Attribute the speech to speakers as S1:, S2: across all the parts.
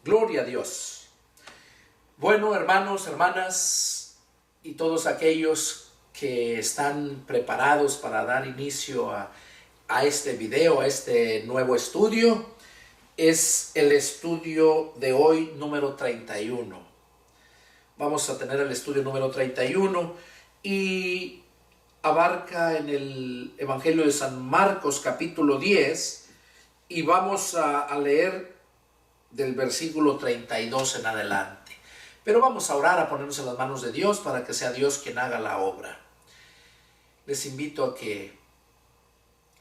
S1: Gloria a Dios. Bueno, hermanos, hermanas y todos aquellos que están preparados para dar inicio a este video, a este nuevo estudio, es el estudio de hoy número 31. Vamos a tener el estudio número 31 y abarca en el Evangelio de San Marcos capítulo 10 y vamos a leer del versículo 32 en adelante. Pero vamos a orar, a ponernos en las manos de Dios para que sea Dios quien haga la obra. Les invito a que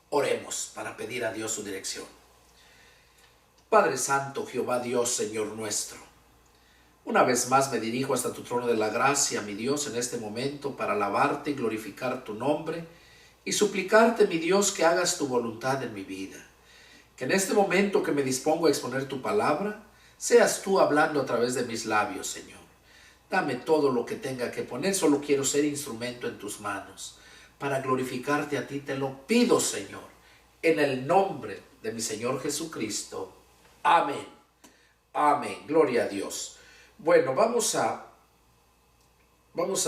S1: oremos para pedir a Dios su dirección. Padre Santo, Jehová Dios, Señor nuestro, una vez más me dirijo hasta tu trono de la gracia, mi Dios, en este momento para alabarte y glorificar tu nombre y suplicarte, mi Dios, que hagas tu voluntad en mi vida. Que en este momento que me dispongo a exponer tu palabra, seas tú hablando a través de mis labios, Señor. Dame todo lo que tenga que poner, solo quiero ser instrumento en tus manos. Para glorificarte a ti te lo pido, Señor, en el nombre de mi Señor Jesucristo. Amén. Amén. Gloria a Dios. Bueno, vamos a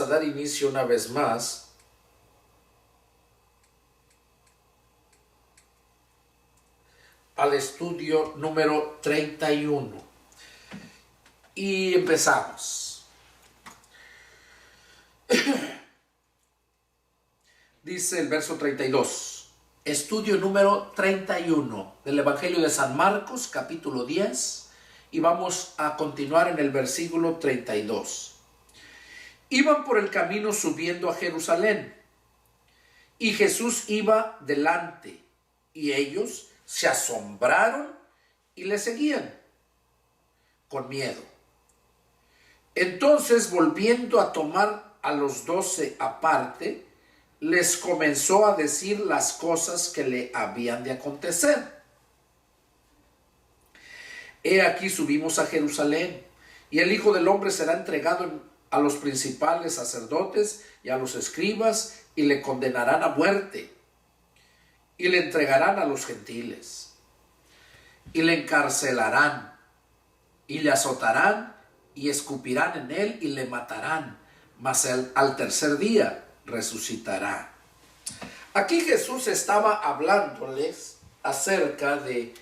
S1: dar inicio una vez más al estudio número 31. Y empezamos. Dice el verso 32. Estudio número 31 del Evangelio de San Marcos, capítulo 10. Y vamos a continuar en el versículo 32. Iban por el camino subiendo a Jerusalén, y Jesús iba delante, y ellos se asombraron y le seguían con miedo. Entonces, volviendo a tomar a los 12 aparte, les comenzó a decir las cosas que le habían de acontecer. He aquí subimos a Jerusalén, y el Hijo del Hombre será entregado a los principales sacerdotes y a los escribas, y le condenarán a muerte, y le entregarán a los gentiles, y le encarcelarán, y le azotarán, y escupirán en él, y le matarán, mas al tercer día resucitará. Aquí Jesús estaba hablándoles acerca de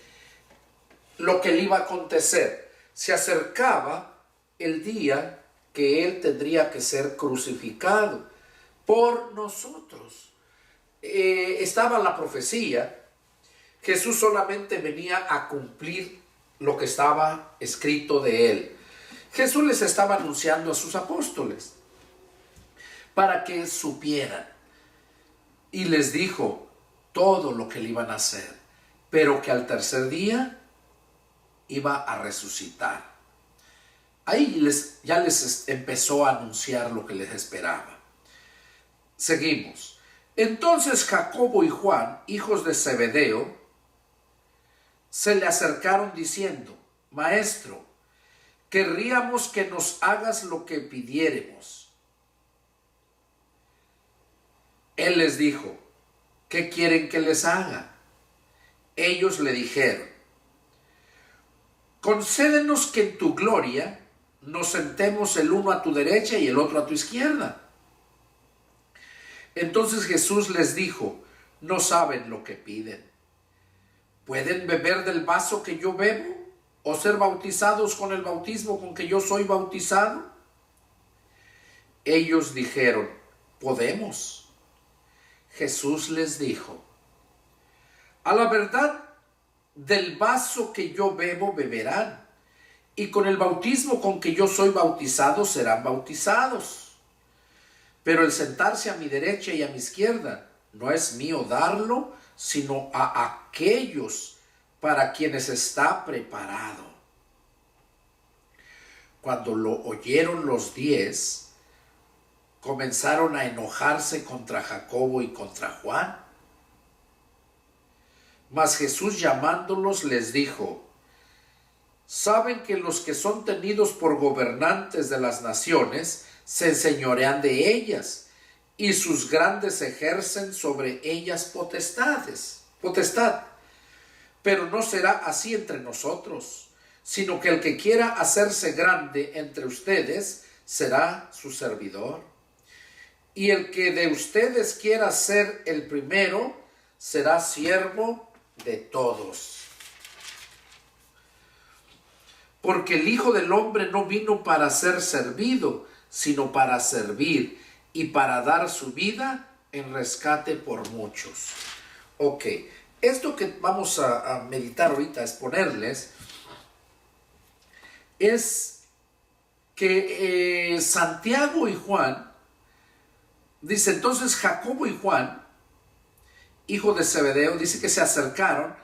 S1: lo que le iba a acontecer. Se acercaba el día que él tendría que ser crucificado por nosotros. Estaba la profecía. Jesús solamente venía a cumplir lo que estaba escrito de él. Jesús les estaba anunciando a sus apóstoles para que supieran, y les dijo todo lo que le iban a hacer, pero que al tercer día iba a resucitar. Ahí ya les empezó a anunciar lo que les esperaba. Seguimos. Entonces Jacobo y Juan, hijos de Zebedeo, se le acercaron diciendo: Maestro, querríamos que nos hagas lo que pidiéremos. Él les dijo: ¿qué quieren que les haga? Ellos le dijeron: concédenos que en tu gloria nos sentemos el uno a tu derecha y el otro a tu izquierda. Entonces Jesús les dijo: no saben lo que piden. ¿Pueden beber del vaso que yo bebo? ¿O ser bautizados con el bautismo con que yo soy bautizado? Ellos dijeron: podemos. Jesús les dijo: a la verdad, del vaso que yo bebo beberán, y con el bautismo con que yo soy bautizado serán bautizados. Pero el sentarse a mi derecha y a mi izquierda no es mío darlo, sino a aquellos para quienes está preparado. Cuando lo oyeron los 10, comenzaron a enojarse contra Jacobo y contra Juan. Mas Jesús, llamándolos, les dijo: saben que los que son tenidos por gobernantes de las naciones se enseñorean de ellas, y sus grandes ejercen sobre ellas potestad. Pero no será así entre nosotros, sino que el que quiera hacerse grande entre ustedes será su servidor. Y el que de ustedes quiera ser el primero será siervo de todos. Porque el Hijo del Hombre no vino para ser servido, sino para servir y para dar su vida en rescate por muchos. Ok, esto que vamos a meditar ahorita, a exponerles, es que Santiago y Juan, dice entonces Jacobo y Juan, hijo de Zebedeo, dice que se acercaron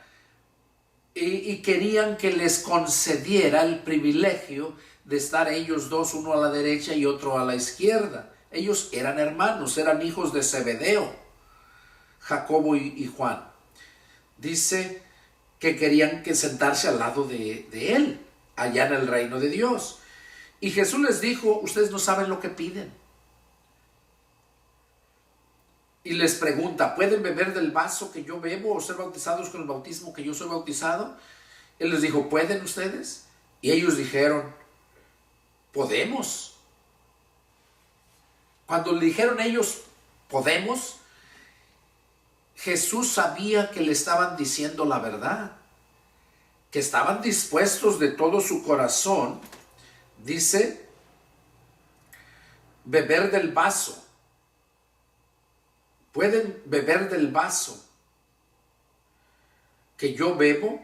S1: y querían que les concediera el privilegio de estar ellos dos, uno a la derecha y otro a la izquierda. Ellos eran hermanos, eran hijos de Zebedeo, Jacobo y Juan. Dice que querían que sentarse al lado de él, allá en el reino de Dios. Y Jesús les dijo, ustedes no saben lo que piden. Y les pregunta, ¿pueden beber del vaso que yo bebo o ser bautizados con el bautismo que yo soy bautizado? Él les dijo, ¿pueden ustedes? Y ellos dijeron, podemos. Cuando le dijeron ellos, podemos, Jesús sabía que le estaban diciendo la verdad, que estaban dispuestos de todo su corazón, dice, beber del vaso. ¿Pueden beber del vaso que yo bebo?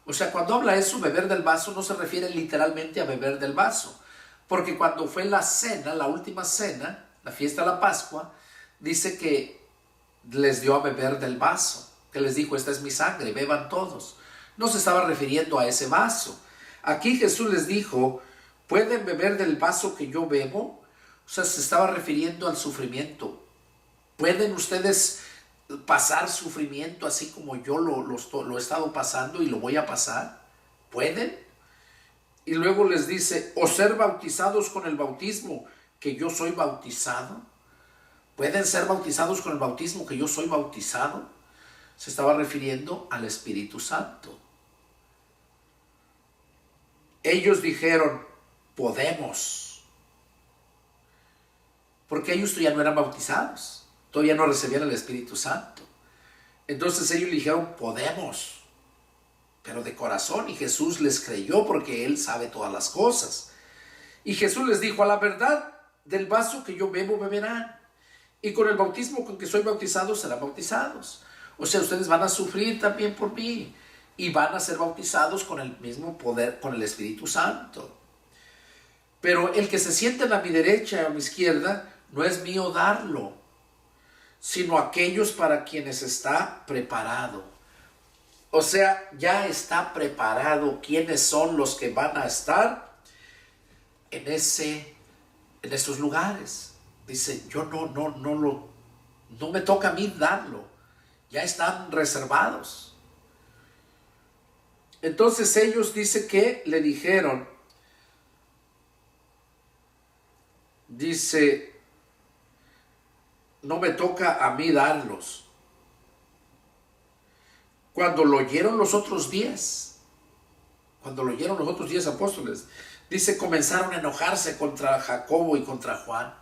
S1: O sea, cuando habla eso, beber del vaso, no se refiere literalmente a beber del vaso. Porque cuando fue la cena, la última cena, la fiesta de la Pascua, dice que les dio a beber del vaso. Que les dijo, esta es mi sangre, beban todos. No se estaba refiriendo a ese vaso. Aquí Jesús les dijo, ¿pueden beber del vaso que yo bebo? O sea, se estaba refiriendo al sufrimiento. ¿Pueden ustedes pasar sufrimiento así como yo lo he estado pasando y lo voy a pasar? ¿Pueden? Y luego les dice, o ser bautizados con el bautismo que yo soy bautizado. ¿Pueden ser bautizados con el bautismo que yo soy bautizado? Se estaba refiriendo al Espíritu Santo. Ellos dijeron, podemos. Porque ellos ya no eran bautizados. Todavía no recibían el Espíritu Santo. Entonces ellos le dijeron, podemos, pero de corazón. Y Jesús les creyó porque Él sabe todas las cosas. Y Jesús les dijo, a la verdad, del vaso que yo bebo, beberán. Y con el bautismo con que soy bautizado, serán bautizados. O sea, ustedes van a sufrir también por mí. Y van a ser bautizados con el mismo poder, con el Espíritu Santo. Pero el que se siente a mi derecha o a mi izquierda, no es mío darlo, sino aquellos para quienes está preparado. O sea, ya está preparado quiénes son los que van a estar en esos lugares. Dice, yo no me toca a mí darlo, ya están reservados. Entonces ellos dice que le dijeron, dice, no me toca a mí darlos. Cuando lo oyeron los otros 10, cuando lo oyeron los otros 10 apóstoles, dice, comenzaron a enojarse contra Jacobo y contra Juan.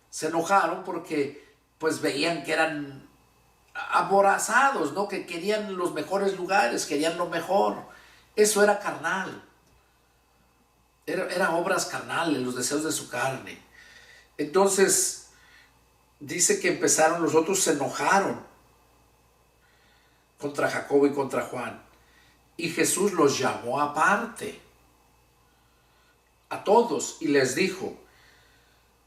S1: Se enojaron porque pues veían que eran aborazados, ¿no? Que querían los mejores lugares, querían lo mejor. Eso era carnal. Eran obras carnales, los deseos de su carne. Entonces dice que empezaron, los otros se enojaron contra Jacobo y contra Juan. Y Jesús los llamó aparte a todos y les dijo,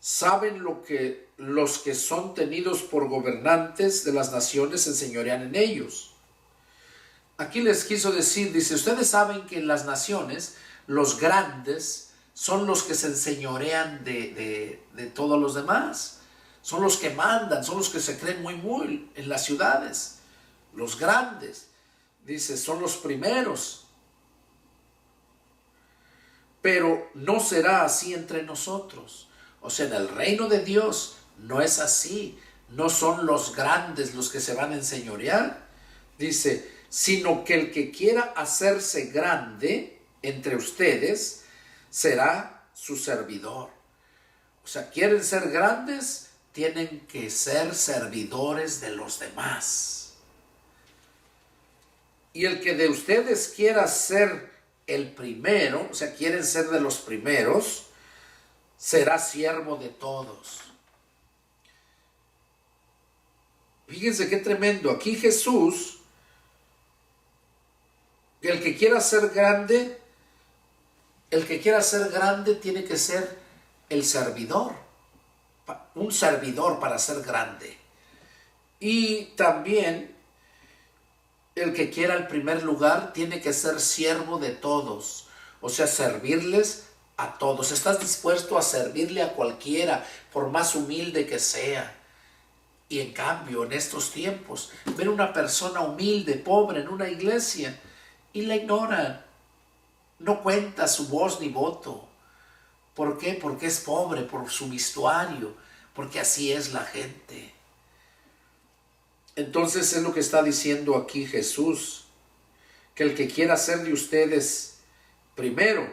S1: ¿saben lo que los que son tenidos por gobernantes de las naciones enseñorean en ellos? Aquí les quiso decir, dice, ustedes saben que en las naciones los grandes son los que se enseñorean de todos los demás. Son los que mandan, son los que se creen muy en las ciudades. Los grandes, dice, son los primeros. Pero no será así entre nosotros. O sea, en el reino de Dios no es así. No son los grandes los que se van a enseñorear. Dice, sino que el que quiera hacerse grande entre ustedes será su servidor. O sea, quieren ser grandes, tienen que ser servidores de los demás. Y el que de ustedes quiera ser el primero, o sea, quieren ser de los primeros, será siervo de todos. Fíjense qué tremendo. Aquí Jesús, el que quiera ser grande, tiene que ser el servidor, un servidor para ser grande. Y también el que quiera el primer lugar tiene que ser siervo de todos, o sea, servirles a todos. ¿Estás dispuesto a servirle a cualquiera, por más humilde que sea? Y en cambio, en estos tiempos, ver una persona humilde, pobre en una iglesia y la ignoran. No cuenta su voz ni voto. ¿Por qué? Porque es pobre, por su vestuario, porque así es la gente. Entonces es lo que está diciendo aquí Jesús, que el que quiera ser de ustedes primero,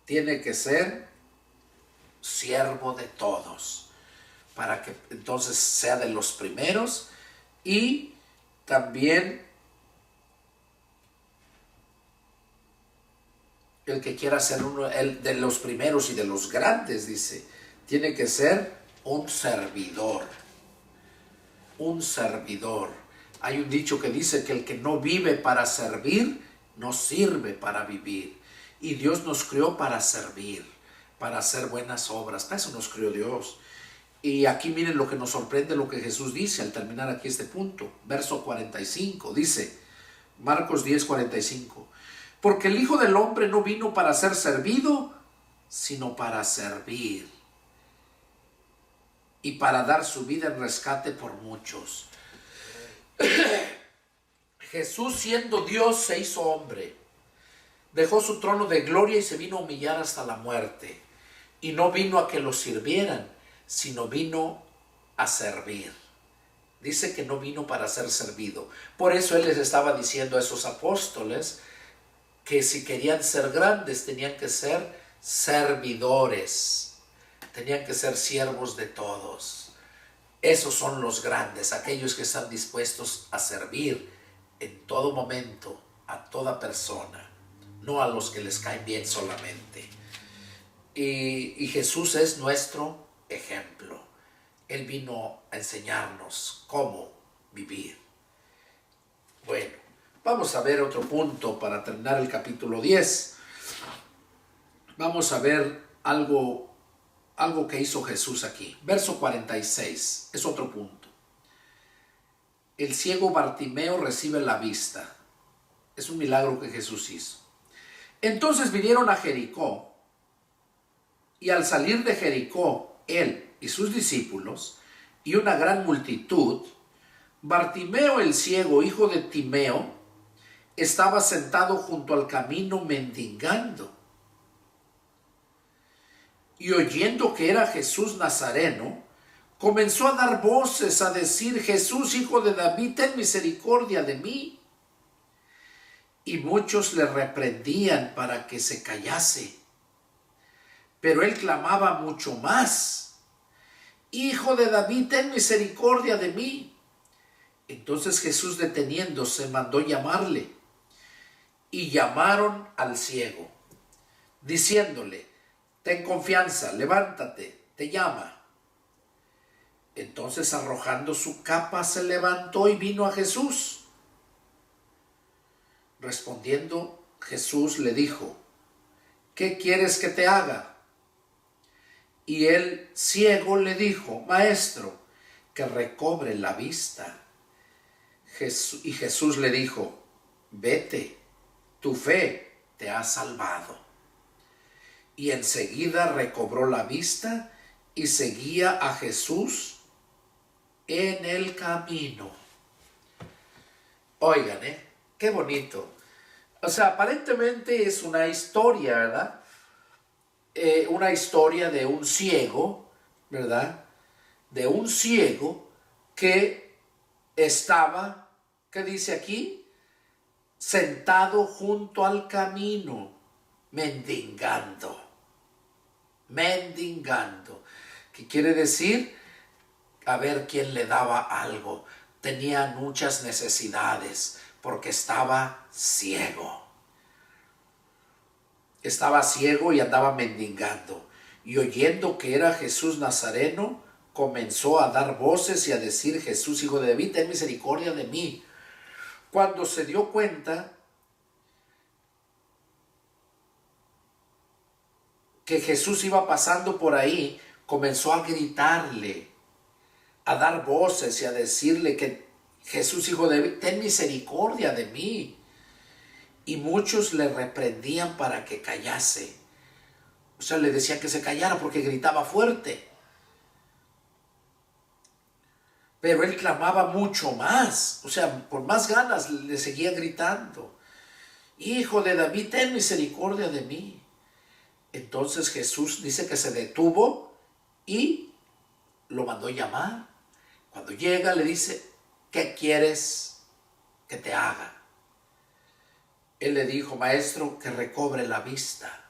S1: tiene que ser siervo de todos, para que entonces sea de los primeros. Y también el que quiera ser el de los primeros y de los grandes, dice, tiene que ser un servidor. Un servidor. Hay un dicho que dice que el que no vive para servir, no sirve para vivir. Y Dios nos creó para servir, para hacer buenas obras. Para eso nos creó Dios. Y aquí miren lo que nos sorprende, lo que Jesús dice al terminar aquí este punto. Verso 45, dice, Marcos 10, 45. Porque el Hijo del Hombre no vino para ser servido, sino para servir y para dar su vida en rescate por muchos. Jesús, siendo Dios, se hizo hombre. Dejó su trono de gloria y se vino a humillar hasta la muerte. Y no vino a que lo sirvieran, sino vino a servir. Dice que no vino para ser servido. Por eso Él les estaba diciendo a esos apóstoles que si querían ser grandes tenían que ser servidores. Tenían que ser siervos de todos. Esos son los grandes, aquellos que están dispuestos a servir en todo momento a toda persona, no a los que les caen bien solamente. Y Jesús es nuestro ejemplo. Él vino a enseñarnos cómo vivir. Bueno, vamos a ver otro punto para terminar el capítulo 10. Vamos a ver algo que hizo Jesús aquí. Verso 46, es otro punto. El ciego Bartimeo recibe la vista. Es un milagro que Jesús hizo. Entonces vinieron a Jericó, y al salir de Jericó, él y sus discípulos, y una gran multitud, Bartimeo el ciego, hijo de Timeo, estaba sentado junto al camino mendigando. Y oyendo que era Jesús Nazareno, comenzó a dar voces a decir: Jesús, hijo de David, ten misericordia de mí. Y muchos le reprendían para que se callase. Pero él clamaba mucho más: Hijo de David, ten misericordia de mí. Entonces Jesús, deteniéndose, mandó llamarle. Y llamaron al ciego, diciéndole: ten confianza, levántate, te llama. Entonces, arrojando su capa, se levantó y vino a Jesús. Respondiendo, Jesús le dijo: ¿qué quieres que te haga? Y el ciego le dijo: Maestro, que recobre la vista. Y Jesús le dijo: vete, tu fe te ha salvado. Y enseguida recobró la vista y seguía a Jesús en el camino. Oigan, qué bonito. O sea, aparentemente es una historia, ¿verdad? Una historia de un ciego, ¿verdad? De un ciego que estaba, ¿qué dice aquí? sentado junto al camino, mendigando. Mendigando. ¿Qué quiere decir? A ver quién le daba algo. Tenía muchas necesidades porque estaba ciego. Estaba ciego y andaba mendigando. Y oyendo que era Jesús Nazareno, comenzó a dar voces y a decir: Jesús, hijo de David, ten misericordia de mí. Cuando se dio cuenta que Jesús iba pasando por ahí, comenzó a gritarle, a dar voces y a decirle que Jesús, hijo de David, ten misericordia de mí. Y muchos le reprendían para que callase. O sea, le decían que se callara porque gritaba fuerte. Pero él clamaba mucho más. O sea, con más ganas le seguía gritando: Hijo de David, ten misericordia de mí. Entonces Jesús dice que se detuvo y lo mandó llamar. Cuando llega le dice: ¿qué quieres que te haga? Él le dijo: Maestro, que recobre la vista.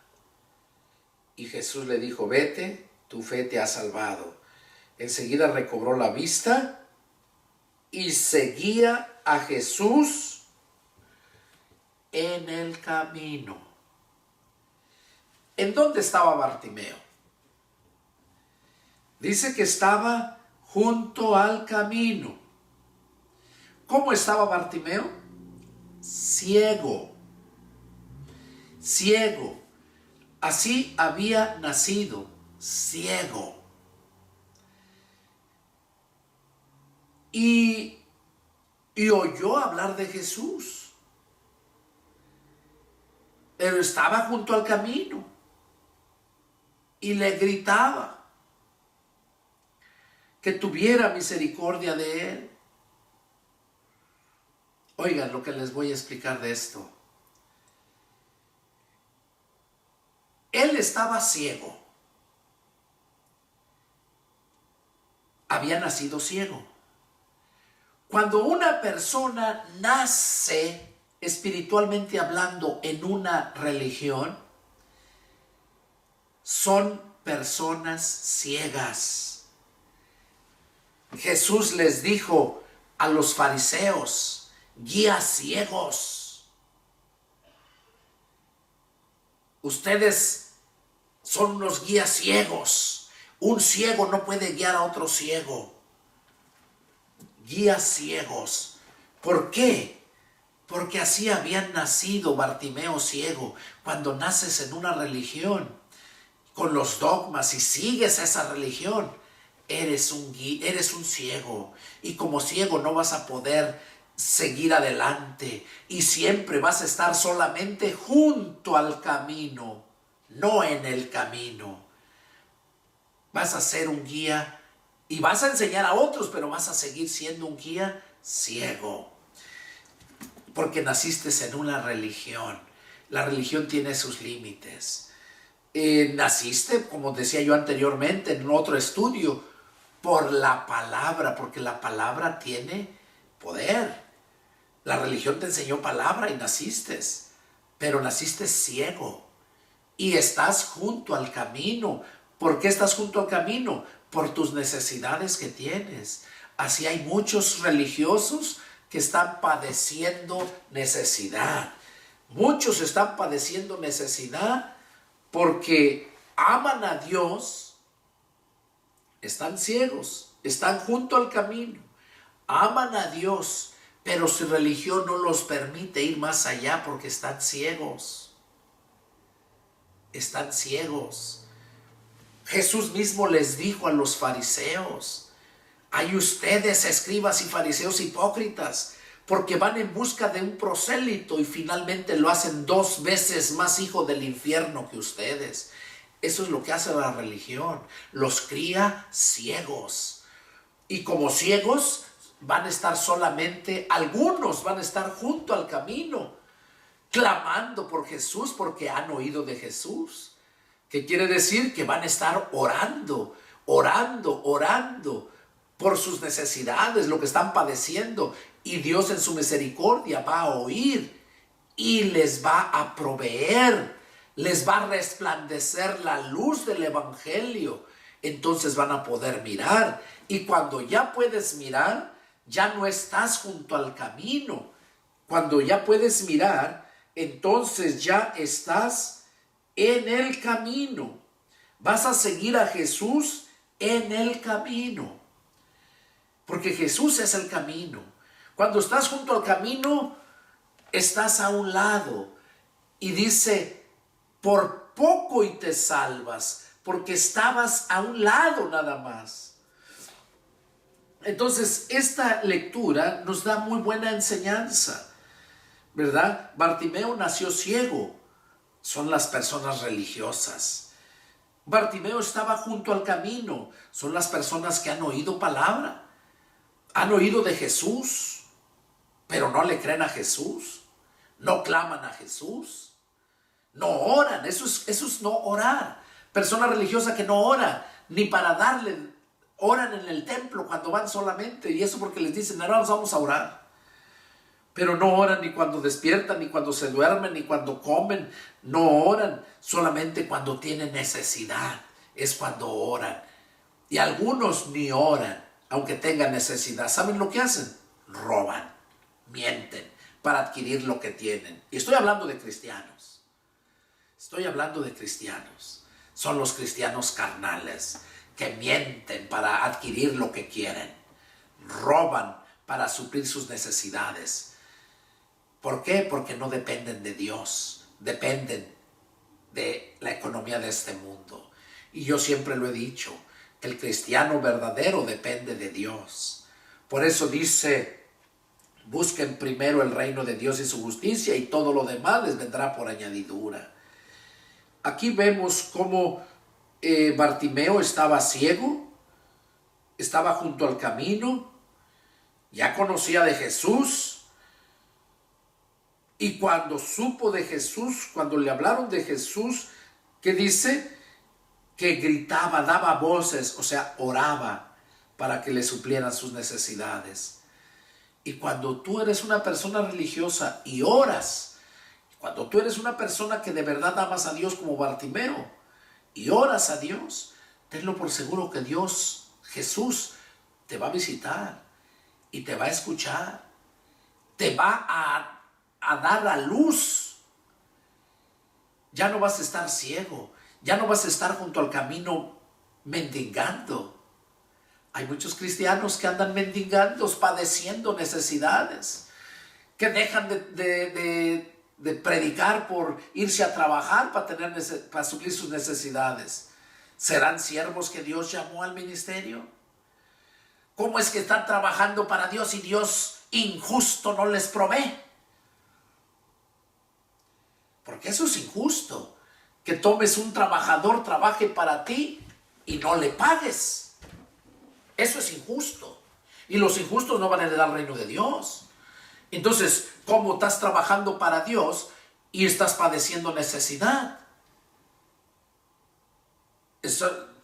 S1: Y Jesús le dijo: vete, tu fe te ha salvado. Enseguida recobró la vista y seguía a Jesús en el camino. ¿En dónde estaba Bartimeo? Dice que estaba junto al camino. ¿Cómo estaba Bartimeo? Ciego. Ciego. Así había nacido, ciego. Y oyó hablar de Jesús. Pero estaba junto al camino. Y le gritaba que tuviera misericordia de él. Oigan lo que les voy a explicar de esto. Él estaba ciego. Había nacido ciego. Cuando una persona nace espiritualmente hablando en una religión, son personas ciegas. Jesús les dijo a los fariseos: guías ciegos. Ustedes son unos guías ciegos. Un ciego no puede guiar a otro ciego. Guías ciegos. ¿Por qué? Porque así habían nacido Bartimeo ciego. Cuando naces en una religión con los dogmas y sigues esa religión, eres un ciego. Y como ciego no vas a poder seguir adelante. Y siempre vas a estar solamente junto al camino, no en el camino. Vas a ser un guía y vas a enseñar a otros, pero vas a seguir siendo un guía ciego. Porque naciste en una religión. La religión tiene sus límites. Naciste, como decía yo anteriormente en otro estudio, por la palabra, porque la palabra tiene poder. La religión te enseñó palabra y naciste, pero naciste ciego y estás junto al camino. ¿Por qué estás junto al camino? Por tus necesidades que tienes. Así hay muchos religiosos que están padeciendo necesidad. Muchos están padeciendo necesidad porque aman a Dios, están ciegos, están junto al camino, aman a Dios, pero su religión no los permite ir más allá porque están ciegos. Están ciegos. Jesús mismo les dijo a los fariseos: hay ustedes, escribas y fariseos hipócritas, porque van en busca de un prosélito y finalmente lo hacen 2 veces más hijo del infierno que ustedes. Eso es lo que hace la religión. Los cría ciegos. Y como ciegos van a estar solamente, algunos van a estar junto al camino, clamando por Jesús porque han oído de Jesús. ¿Qué quiere decir? Que van a estar orando por sus necesidades, lo que están padeciendo. Y Dios en su misericordia va a oír y les va a proveer, les va a resplandecer la luz del evangelio. Entonces van a poder mirar, y cuando ya puedes mirar, ya no estás junto al camino. Cuando ya puedes mirar, entonces ya estás en el camino. Vas a seguir a Jesús en el camino, porque Jesús es el camino. Cuando estás junto al camino, estás a un lado, y dice, por poco y te salvas, porque estabas a un lado nada más. Entonces, esta lectura nos da muy buena enseñanza, ¿verdad? Bartimeo nació ciego, son las personas religiosas. Bartimeo estaba junto al camino, son las personas que han oído palabra, han oído de Jesús, pero no le creen a Jesús, no claman a Jesús, no oran. Eso es no orar. Persona religiosa que no ora, ni para darle, oran en el templo cuando van solamente, y eso porque les dicen, ahora vamos a orar. Pero no oran ni cuando despiertan, ni cuando se duermen, ni cuando comen. No oran, solamente cuando tienen necesidad es cuando oran. Y algunos ni oran, aunque tengan necesidad. ¿Saben lo que hacen? Roban, mienten para adquirir lo que tienen. Y estoy hablando de cristianos. Estoy hablando de cristianos. Son los cristianos carnales que mienten para adquirir lo que quieren. Roban para suplir sus necesidades. ¿Por qué? Porque no dependen de Dios, dependen de la economía de este mundo. Y yo siempre lo he dicho, que el cristiano verdadero depende de Dios. Por eso dice, busquen primero el reino de Dios y su justicia, y todo lo demás les vendrá por añadidura. Aquí vemos cómo Bartimeo estaba ciego, estaba junto al camino, ya conocía de Jesús. Y cuando supo de Jesús, cuando le hablaron de Jesús, ¿qué dice? Que gritaba, daba voces, o sea, oraba para que le suplieran sus necesidades. Y cuando tú eres una persona religiosa y oras, cuando tú eres una persona que de verdad amas a Dios como Bartimeo y oras a Dios, tenlo por seguro que Dios, Jesús, te va a visitar y te va a escuchar, te va a dar la luz. Ya no vas a estar ciego, ya no vas a estar junto al camino mendigando. Hay muchos cristianos que andan mendigando, padeciendo necesidades, que dejan de predicar por irse a trabajar para suplir sus necesidades. ¿Serán siervos que Dios llamó al ministerio? ¿Cómo es que están trabajando para Dios y Dios injusto no les provee? Porque eso es injusto, que tomes un trabajador, trabaje para ti y no le pagues. Eso es injusto. Y los injustos no van a heredar el reino de Dios. Entonces, ¿cómo estás trabajando para Dios y estás padeciendo necesidad?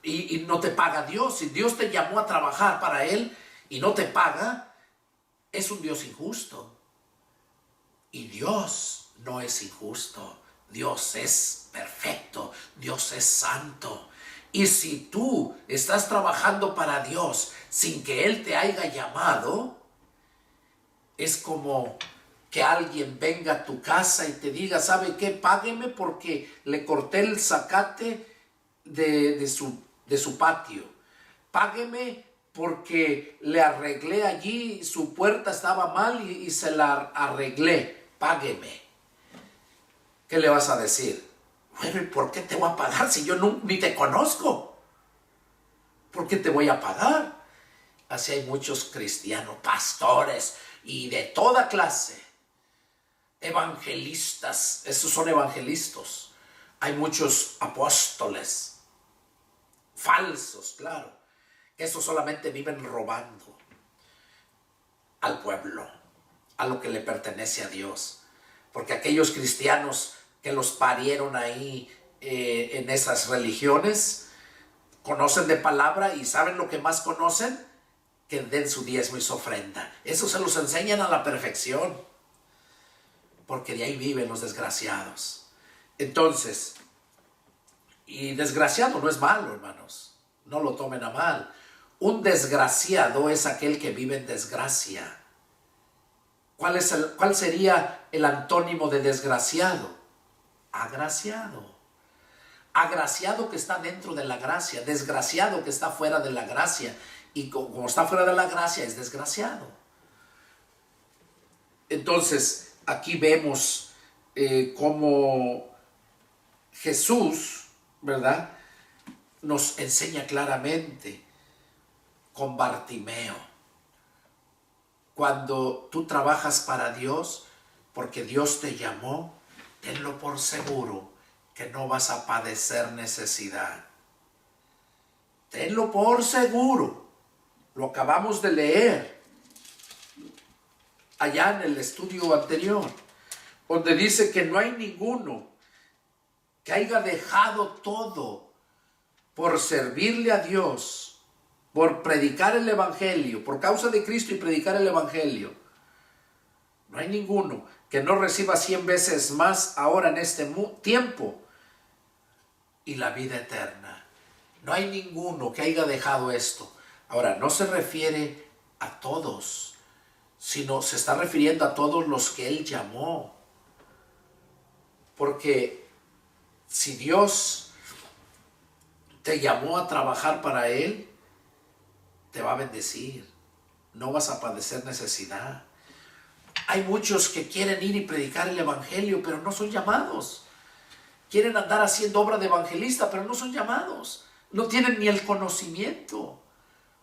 S1: Y no te paga Dios. Si Dios te llamó a trabajar para Él y no te paga, es un Dios injusto. Y Dios no es injusto. Dios es perfecto. Dios es santo. Y si tú estás trabajando para Dios sin que Él te haya llamado, es como que alguien venga a tu casa y te diga, ¿sabe qué? Págueme porque le corté el zacate de su patio. Págueme porque le arreglé allí, su puerta estaba mal y se la arreglé. Págueme. ¿Qué le vas a decir? Bueno, ¿por qué te voy a pagar si yo ni te conozco? ¿Por qué te voy a pagar? Así hay muchos cristianos, pastores y de toda clase, evangelistas. Esos son evangelistas. Hay muchos apóstoles falsos, claro, que esos solamente viven robando al pueblo, a lo que le pertenece a Dios. Porque aquellos cristianos que los parieron ahí en esas religiones, conocen de palabra y saben lo que más conocen, que den su diezmo y su ofrenda. Eso se los enseñan a la perfección. porque de ahí viven los desgraciados. Entonces, y desgraciado no es malo, hermanos, no lo tomen a mal. Un desgraciado es aquel que vive en desgracia. ¿Cuál sería el antónimo de desgraciado? Agraciado. Agraciado que está dentro de la gracia, desgraciado que está fuera de la gracia. Y como está fuera de la gracia, es desgraciado. Entonces, aquí vemos cómo Jesús, ¿verdad?, nos enseña claramente con Bartimeo. Cuando tú trabajas para Dios, porque Dios te llamó, tenlo por seguro que no vas a padecer necesidad. Tenlo por seguro. Lo acabamos de leer allá en el estudio anterior, donde dice que no hay ninguno que haya dejado todo por servirle a Dios, por predicar el Evangelio, por causa de Cristo y predicar el Evangelio. No hay ninguno que no reciba 100 veces más ahora en este tiempo y la vida eterna. No hay ninguno que haya dejado esto. Ahora, no se refiere a todos, sino se está refiriendo a todos los que Él llamó. Porque si Dios te llamó a trabajar para Él, te va a bendecir. No vas a padecer necesidad. Hay muchos que quieren ir y predicar el Evangelio, pero no son llamados. Quieren andar haciendo obra de evangelista, pero no son llamados. No tienen ni el conocimiento.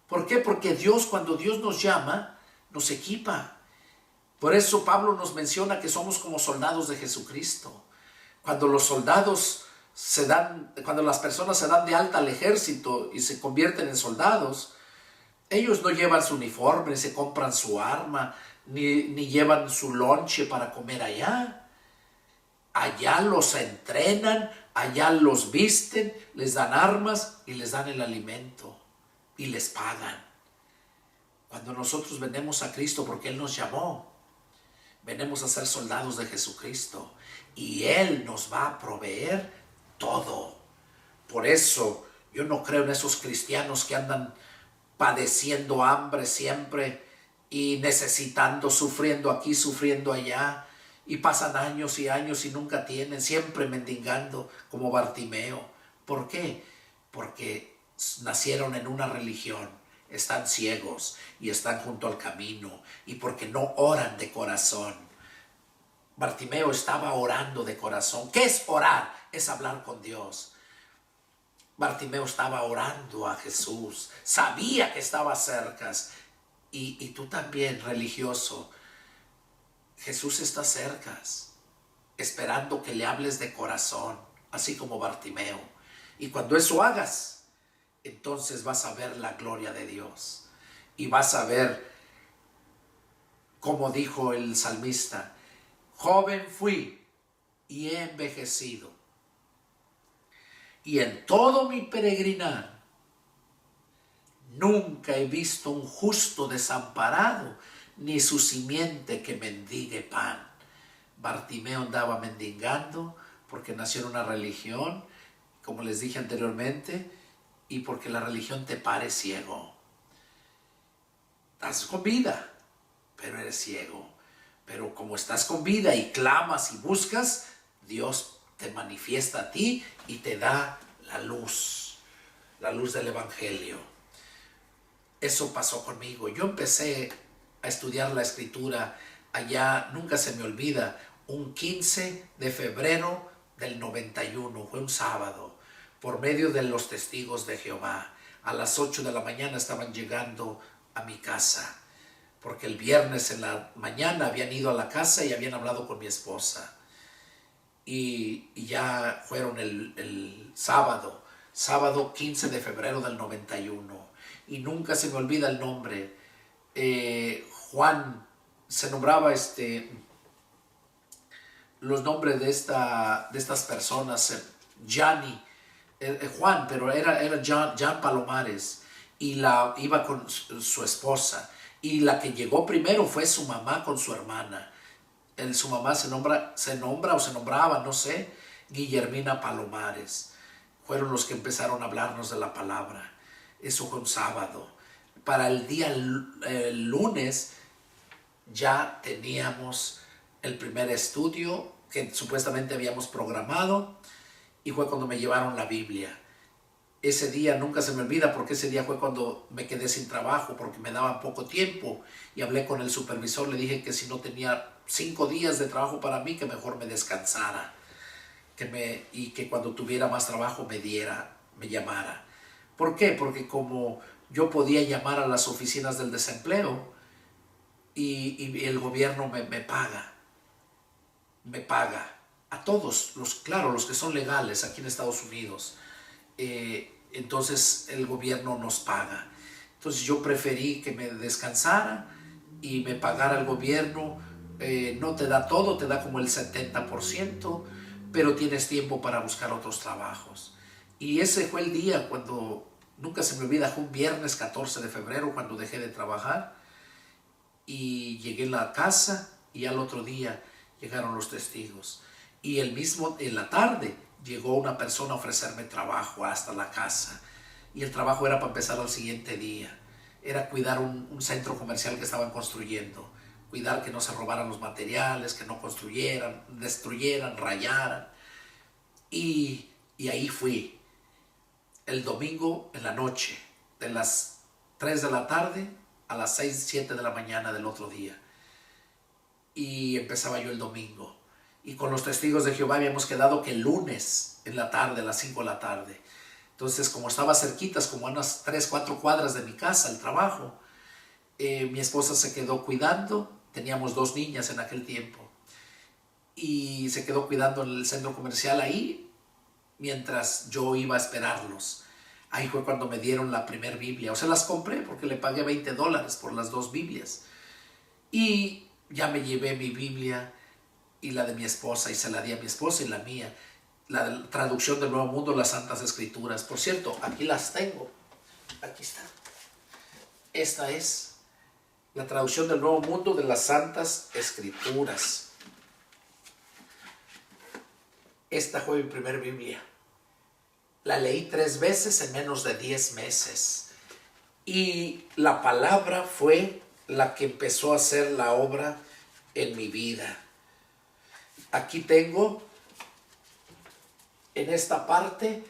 S1: ¿Por qué? Porque Dios, cuando Dios nos llama, nos equipa. Por eso Pablo nos menciona que somos como soldados de Jesucristo. Cuando los soldados cuando las personas se dan de alta al ejército y se convierten en soldados, ellos no llevan su uniforme, ni se compran su arma, ni llevan su lonche para comer allá. Allá los entrenan, allá los visten, les dan armas y les dan el alimento y les pagan. Cuando nosotros venimos a Cristo, porque Él nos llamó, venimos a ser soldados de Jesucristo y Él nos va a proveer todo. Por eso yo no creo en esos cristianos que andan padeciendo hambre siempre y necesitando, sufriendo aquí, sufriendo allá, y pasan años y años y nunca tienen, siempre mendigando como Bartimeo. ¿Por qué? Porque nacieron en una religión, están ciegos y están junto al camino, y porque no oran de corazón. Bartimeo estaba orando de corazón. ¿Qué es orar? Es hablar con Dios. Bartimeo estaba orando a Jesús, sabía que estaba cerca. Y tú también, religioso, Jesús está cerca, esperando que le hables de corazón, así como Bartimeo. Y cuando eso hagas, entonces vas a ver la gloria de Dios. Y vas a ver, como dijo el salmista, joven fui y he envejecido. Y en todo mi peregrinar, nunca he visto un justo desamparado, ni su simiente que mendigue pan. Bartimeo andaba mendigando porque nació en una religión, como les dije anteriormente, y porque la religión te pare ciego. Estás con vida, pero eres ciego. Pero como estás con vida y clamas y buscas, Dios te manifiesta a ti y te da la luz del Evangelio. Eso pasó conmigo. Yo empecé a estudiar la Escritura allá, nunca se me olvida, un 15 de febrero del 91, fue un sábado, por medio de los testigos de Jehová. A las 8 de la mañana estaban llegando a mi casa, porque el viernes en la mañana habían ido a la casa y habían hablado con mi esposa. Y ya fueron el sábado 15 de febrero del 91. Y nunca se me olvida el nombre. Juan, se nombraba los nombres de estas personas. Gianni, Juan, pero era Jan Palomares. Y iba con su esposa. Y la que llegó primero fue su mamá con su hermana. Su mamá se nombra o se nombraba, no sé, Guillermina Palomares. Fueron los que empezaron a hablarnos de la palabra. Eso fue un sábado. Para el día el lunes ya teníamos el primer estudio que supuestamente habíamos programado, y fue cuando me llevaron la Biblia. Ese día nunca se me olvida, porque ese día fue cuando me quedé sin trabajo porque me daban poco tiempo, y hablé con el supervisor, le dije que si no tenía 5 días de trabajo para mí, que mejor me descansara, y que cuando tuviera más trabajo me llamara. ¿Por qué? Porque como yo podía llamar a las oficinas del desempleo, y el gobierno me paga a todos, claro, los que son legales aquí en Estados Unidos. Entonces el gobierno nos paga. Entonces yo preferí que me descansara y me pagara el gobierno. No te da todo, te da como el 70%, pero tienes tiempo para buscar otros trabajos. Y ese fue el día cuando, nunca se me olvida, fue un viernes 14 de febrero cuando dejé de trabajar, y llegué a la casa, y al otro día llegaron los testigos. Y en la tarde llegó una persona a ofrecerme trabajo hasta la casa, y el trabajo era para empezar al siguiente día. Era cuidar un centro comercial que estaban construyendo, cuidar que no se robaran los materiales, que no construyeran, destruyeran, rayaran. Y ahí fui el domingo en la noche, de las 3 de la tarde a las 6, 7 de la mañana del otro día. Y empezaba yo el domingo. Y con los testigos de Jehová habíamos quedado que el lunes en la tarde, a las 5 de la tarde. Entonces, como estaba cerquitas, como a unas 3, 4 cuadras de mi casa, el trabajo, mi esposa se quedó cuidando. Teníamos 2 niñas en aquel tiempo. Y se quedó cuidando en el centro comercial ahí, mientras yo iba a esperarlos. Ahí fue cuando me dieron la primer Biblia. O sea, las compré porque le pagué $20 por las 2 Biblias. Y ya me llevé mi Biblia y la de mi esposa, y se la di a mi esposa y la mía. La traducción del Nuevo Mundo, las Santas Escrituras. Por cierto, aquí las tengo. Aquí está. Esta es la traducción del Nuevo Mundo de las Santas Escrituras. Esta fue mi primer Biblia. La leí 3 veces en menos de 10 meses. Y la palabra fue la que empezó a hacer la obra en mi vida. Aquí tengo, en esta parte,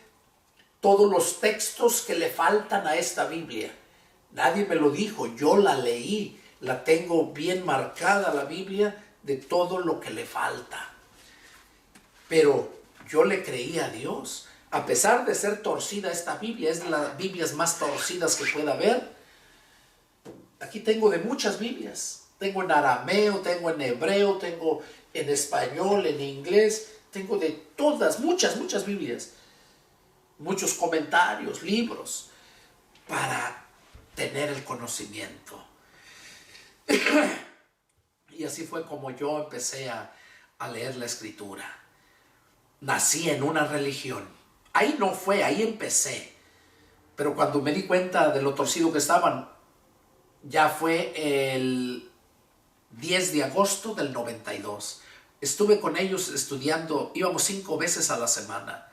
S1: todos los textos que le faltan a esta Biblia. Nadie me lo dijo, yo la leí. La tengo bien marcada, la Biblia, de todo lo que le falta. Pero yo le creí a Dios. A pesar de ser torcida esta Biblia, es de las Biblias más torcidas que pueda haber. Aquí tengo de muchas Biblias. Tengo en arameo, tengo en hebreo, tengo en español, en inglés. Tengo de todas, muchas Biblias. Muchos comentarios, libros, para tener el conocimiento. Y así fue como yo empecé a leer la Escritura. Nací en una religión. Ahí no fue, ahí empecé. Pero cuando me di cuenta de lo torcido que estaban, ya fue el 10 de agosto del 92. Estuve con ellos estudiando, íbamos 5 veces a la semana.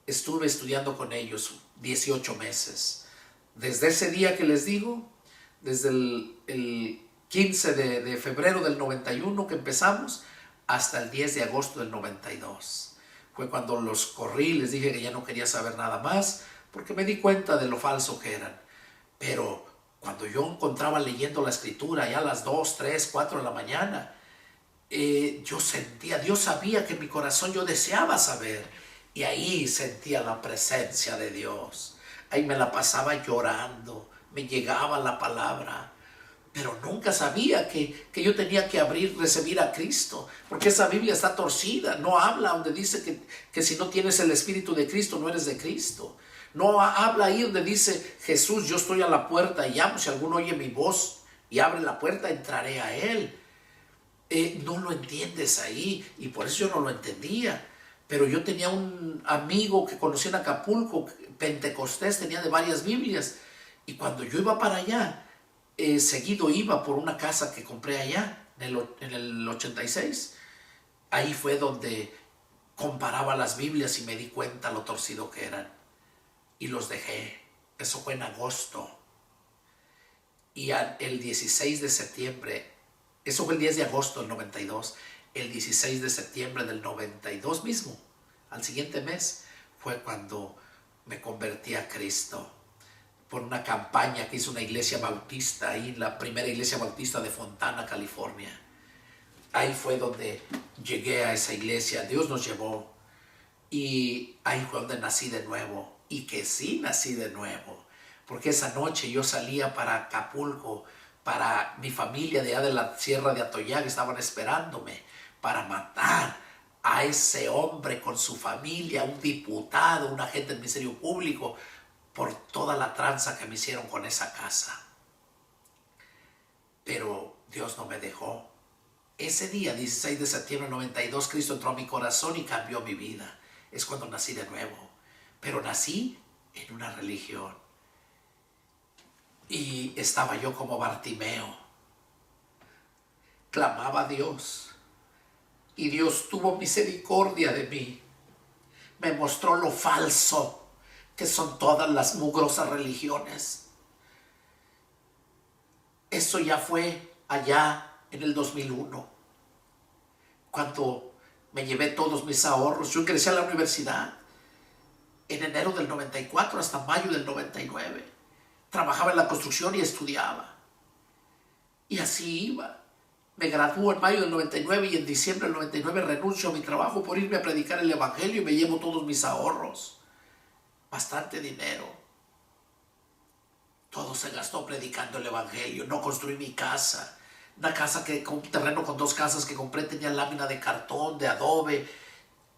S1: Estuve estudiando con ellos 18 meses. Desde ese día que les digo, desde el 15 de febrero del 91 que empezamos, hasta el 10 de agosto del 92. Fue cuando los corrí, les dije que ya no quería saber nada más, porque me di cuenta de lo falso que eran. Pero cuando yo encontraba leyendo la Escritura ya a las 2, 3, 4 de la mañana, yo sentía, Dios sabía que en mi corazón yo deseaba saber, y ahí sentía la presencia de Dios. Ahí me la pasaba llorando, me llegaba la palabra, pero nunca sabía que yo tenía que recibir a Cristo, porque esa Biblia está torcida. No habla donde dice que si no tienes el Espíritu de Cristo no eres de Cristo. No habla ahí donde dice Jesús, yo estoy a la puerta y llamo, si alguno oye mi voz y abre la puerta, entraré a él. No lo entiendes ahí, y por eso yo no lo entendía. Pero yo tenía un amigo que conocí en Acapulco, pentecostés, tenía de varias Biblias, y cuando yo iba para allá, seguido iba por una casa que compré allá, en el 86. Ahí fue donde comparaba las Biblias y me di cuenta lo torcido que eran. Y los dejé. Eso fue en agosto. Y el 16 de septiembre, eso fue el 10 de agosto del 92, el 16 de septiembre del 92 mismo, al siguiente mes, fue cuando me convertí a Cristo por una campaña que hizo una iglesia bautista, ahí la primera iglesia bautista de Fontana, California. Ahí fue donde llegué a esa iglesia, Dios nos llevó y ahí fue donde nací de nuevo, y que sí nací de nuevo, porque esa noche yo salía para Acapulco, para mi familia de allá de la Sierra de Atoyac, estaban esperándome para matar a ese hombre con su familia, un diputado, un agente del Ministerio Público, por toda la tranza que me hicieron con esa casa. Pero Dios no me dejó. Ese día, 16 de septiembre del 92, Cristo entró a mi corazón y cambió mi vida. Es cuando nací de nuevo. Pero nací en una religión. Y estaba yo como Bartimeo. Clamaba a Dios. Y Dios tuvo misericordia de mí. Me mostró lo falso que son todas las mugrosas religiones. Eso ya fue allá en el 2001, cuando me llevé todos mis ahorros. Yo ingresé a la universidad en enero del 94 hasta mayo del 99. Trabajaba en la construcción y estudiaba. Y así iba. Me graduó en mayo del 99 y en diciembre del 99 renuncio a mi trabajo por irme a predicar el evangelio y me llevo todos mis ahorros. Bastante dinero. Todo se gastó predicando el evangelio. No construí mi casa. Una casa un terreno con 2 casas que compré tenía lámina de cartón, de adobe.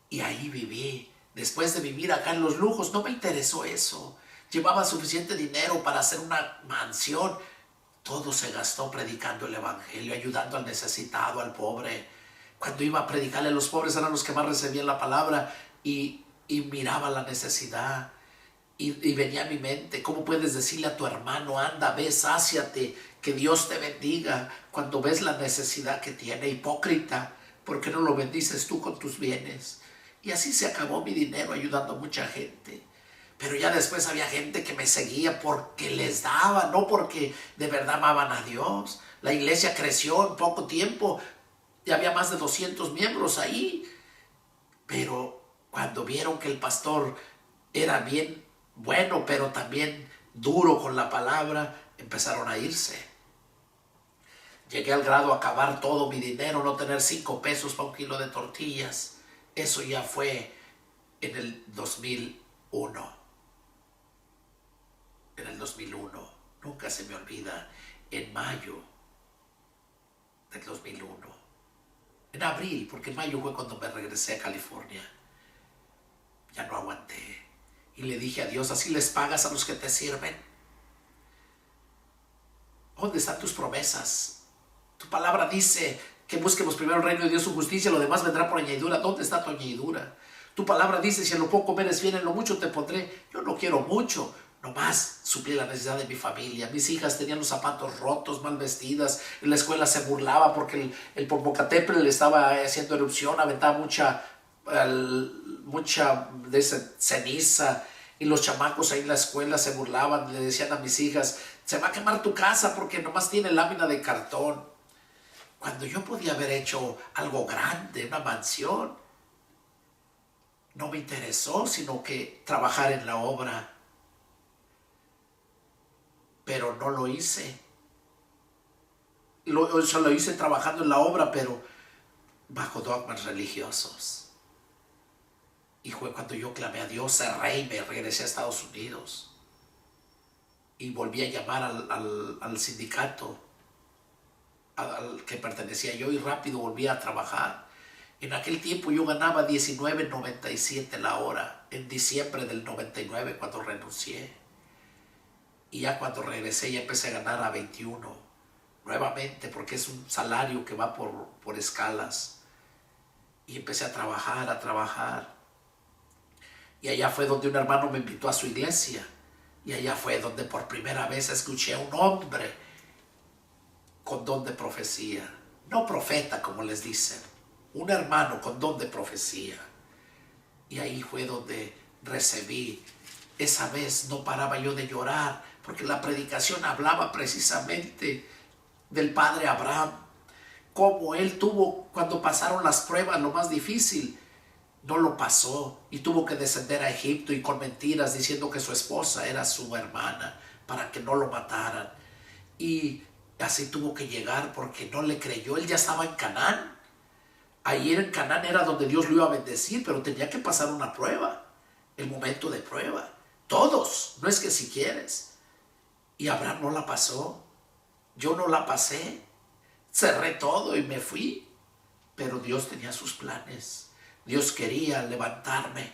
S1: Y ahí viví. Después de vivir acá en los lujos, no me interesó eso. Llevaba suficiente dinero para hacer una mansión. Todo se gastó predicando el evangelio, ayudando al necesitado, al pobre. Cuando iba a predicarle a los pobres eran los que más recibían la palabra y miraba la necesidad. Y venía a mi mente, ¿cómo puedes decirle a tu hermano, anda, ve, sáciate, que Dios te bendiga, cuando ves la necesidad que tiene? Hipócrita, ¿por qué no lo bendices tú con tus bienes? Y así se acabó mi dinero ayudando a mucha gente. Pero ya después había gente que me seguía porque les daba, no porque de verdad amaban a Dios. La iglesia creció en poco tiempo, ya había más de 200 miembros ahí. Pero cuando vieron que el pastor era bien bueno, pero también duro con la palabra, empezaron a irse. Llegué al grado de acabar todo mi dinero, no tener 5 pesos para 1 kilo de tortillas. Eso ya fue en el 2001. En el 2001, nunca se me olvida, en mayo del 2001. En abril, porque en mayo fue cuando me regresé a California. Ya no aguanté. Y le dije a Dios, ¿así les pagas a los que te sirven? ¿Dónde están tus promesas? Tu palabra dice que busquemos primero el reino de Dios, su justicia, lo demás vendrá por añadidura. ¿Dónde está tu añadidura? Tu palabra dice, si en lo poco me eres fiel, en lo mucho te pondré. Yo no quiero mucho, nomás suplir la necesidad de mi familia. Mis hijas tenían los zapatos rotos, mal vestidas. En la escuela se burlaba porque el Popocatépetl le estaba haciendo erupción, aventaba mucha de esa ceniza, y los chamacos ahí en la escuela se burlaban, le decían a mis hijas, se va a quemar tu casa porque nomás tiene lámina de cartón. Cuando yo podía haber hecho algo grande, una mansión, no me interesó, sino que trabajar en la obra. Pero no lo hice. Lo hice trabajando en la obra, pero bajo dogmas religiosos. Y fue cuando yo clamé a Dios, cerré y me regresé a Estados Unidos. Y volví a llamar al sindicato al que pertenecía yo, y rápido volví a trabajar. En aquel tiempo yo ganaba $19.97 la hora, en diciembre del 99 cuando renuncié. Y ya cuando regresé ya empecé a ganar a 21 nuevamente, porque es un salario que va por escalas. Y empecé a trabajar. Y allá fue donde un hermano me invitó a su iglesia. Y allá fue donde por primera vez escuché a un hombre con don de profecía. no profeta como les dicen, un hermano con don de profecía. Y ahí fue donde recibí. Esa vez no paraba yo de llorar, porque la predicación hablaba precisamente del padre Abraham, cómo él tuvo, cuando pasaron las pruebas, lo más difícil, no lo pasó y tuvo que descender a Egipto, y con mentiras diciendo que su esposa era su hermana para que no lo mataran. Y así tuvo que llegar porque no le creyó. Él ya estaba en Canaán. Ahí en Canaán era donde Dios lo iba a bendecir, pero tenía que pasar una prueba, el momento de prueba. Todos, no es que si quieres. Y Abraham no la pasó. Yo no la pasé. Cerré todo y me fui. Pero Dios tenía sus planes. Dios quería levantarme.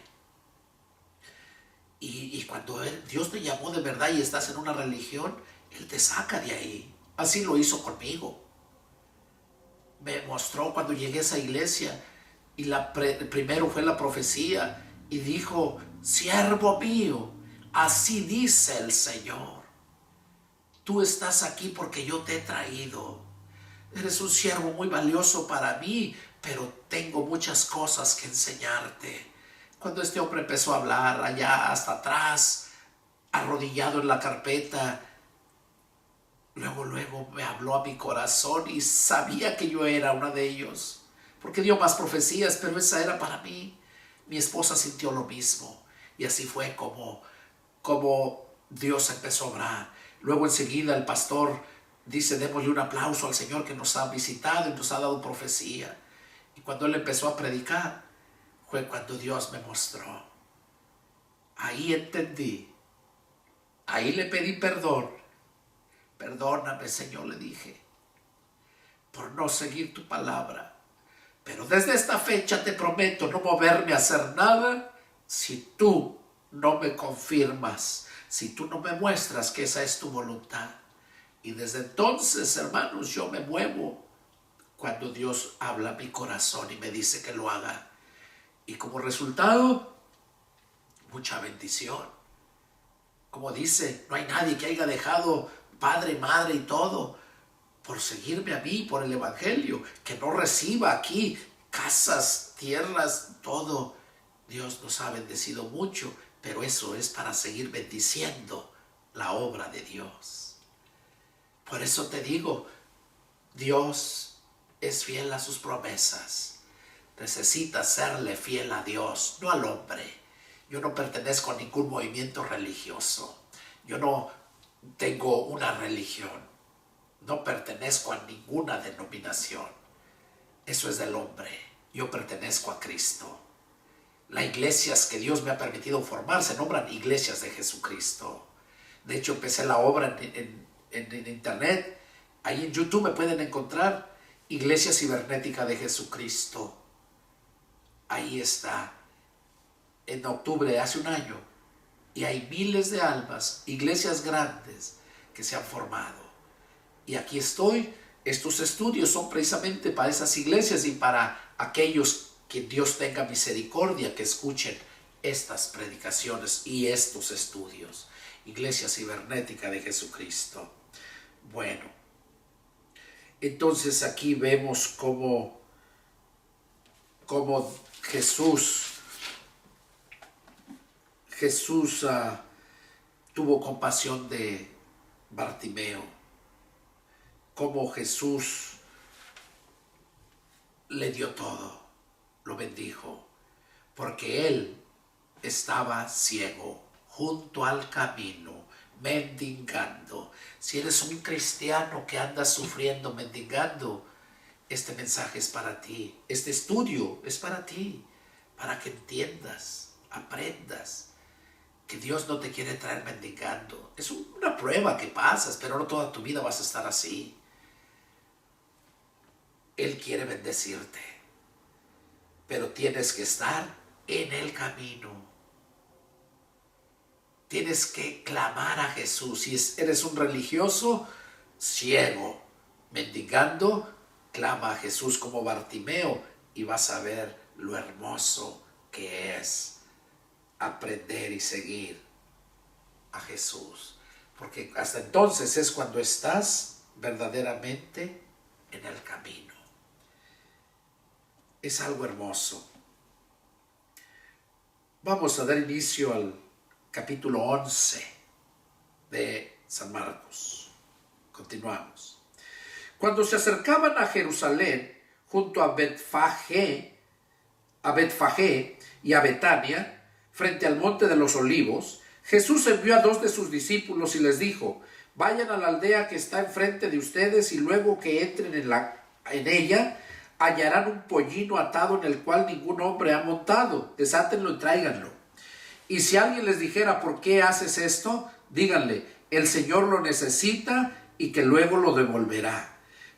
S1: Y cuando Dios te llamó de verdad y estás en una religión, Él te saca de ahí. Así lo hizo conmigo. Me mostró cuando llegué a esa iglesia y primero fue la profecía y dijo: siervo mío, así dice el Señor, tú estás aquí porque yo te he traído. Eres un siervo muy valioso para mí, pero tengo muchas cosas que enseñarte. Cuando este hombre empezó a hablar allá hasta atrás, arrodillado en la carpeta, luego me habló a mi corazón y sabía que yo era una de ellos, porque dio más profecías, pero esa era para mí. Mi esposa sintió lo mismo y así fue como Dios empezó a obrar. Luego enseguida el pastor dice: démosle un aplauso al Señor que nos ha visitado y nos ha dado profecía. Y cuando él empezó a predicar, fue cuando Dios me mostró. Ahí entendí, ahí le pedí perdón. Perdóname, Señor, le dije, por no seguir tu palabra. Pero desde esta fecha te prometo no moverme a hacer nada si tú no me confirmas, si tú no me muestras que esa es tu voluntad. Y desde entonces, hermanos, yo me muevo cuando Dios habla a mi corazón y me dice que lo haga. Y como resultado, mucha bendición. Como dice, no hay nadie que haya dejado padre, madre y todo por seguirme a mí, por el evangelio, que no reciba aquí casas, tierras, todo. Dios nos ha bendecido mucho, pero eso es para seguir bendiciendo la obra de Dios. Por eso te digo, Dios es fiel a sus promesas. Necesitas serle fiel a Dios, no al hombre. Yo no pertenezco a ningún movimiento religioso. Yo no tengo una religión. No pertenezco a ninguna denominación. Eso es del hombre. Yo pertenezco a Cristo. Las iglesias que Dios me ha permitido formar se nombran iglesias de Jesucristo. De hecho, empecé la obra en internet. Ahí en YouTube me pueden encontrar Iglesia Cibernética de Jesucristo. Ahí está. En octubre de hace un año. Y hay miles de almas, iglesias grandes que se han formado. Y aquí estoy. Estos estudios son precisamente para esas iglesias y para aquellos que Dios tenga misericordia que escuchen estas predicaciones y estos estudios. Iglesia Cibernética de Jesucristo. Bueno, entonces aquí vemos cómo Jesús tuvo compasión de Bartimeo, cómo Jesús le dio todo, lo bendijo, porque él estaba ciego junto al camino, mendigando. Si eres un cristiano que anda sufriendo, mendigando, este mensaje es para ti, este estudio es para ti, para que entiendas, aprendas que Dios no te quiere traer mendigando. Es una prueba que pasas, pero no toda tu vida vas a estar así. Él quiere bendecirte, pero tienes que estar en el camino. Tienes que clamar a Jesús. Si eres un religioso ciego, mendigando, clama a Jesús como Bartimeo y vas a ver lo hermoso que es aprender y seguir a Jesús, porque hasta entonces es cuando estás verdaderamente en el camino. es algo hermoso. Vamos a dar inicio al capítulo 11 de San Marcos. Continuamos. Cuando se acercaban a Jerusalén, junto a Betfagé y a Betania, frente al monte de los Olivos, Jesús envió a 2 de sus discípulos y les dijo: vayan a la aldea que está enfrente de ustedes, y luego que entren en ella, hallarán un pollino atado en el cual ningún hombre ha montado. Desátenlo y tráiganlo. Y si alguien les dijera: ¿por qué haces esto?, díganle: el Señor lo necesita y que luego lo devolverá.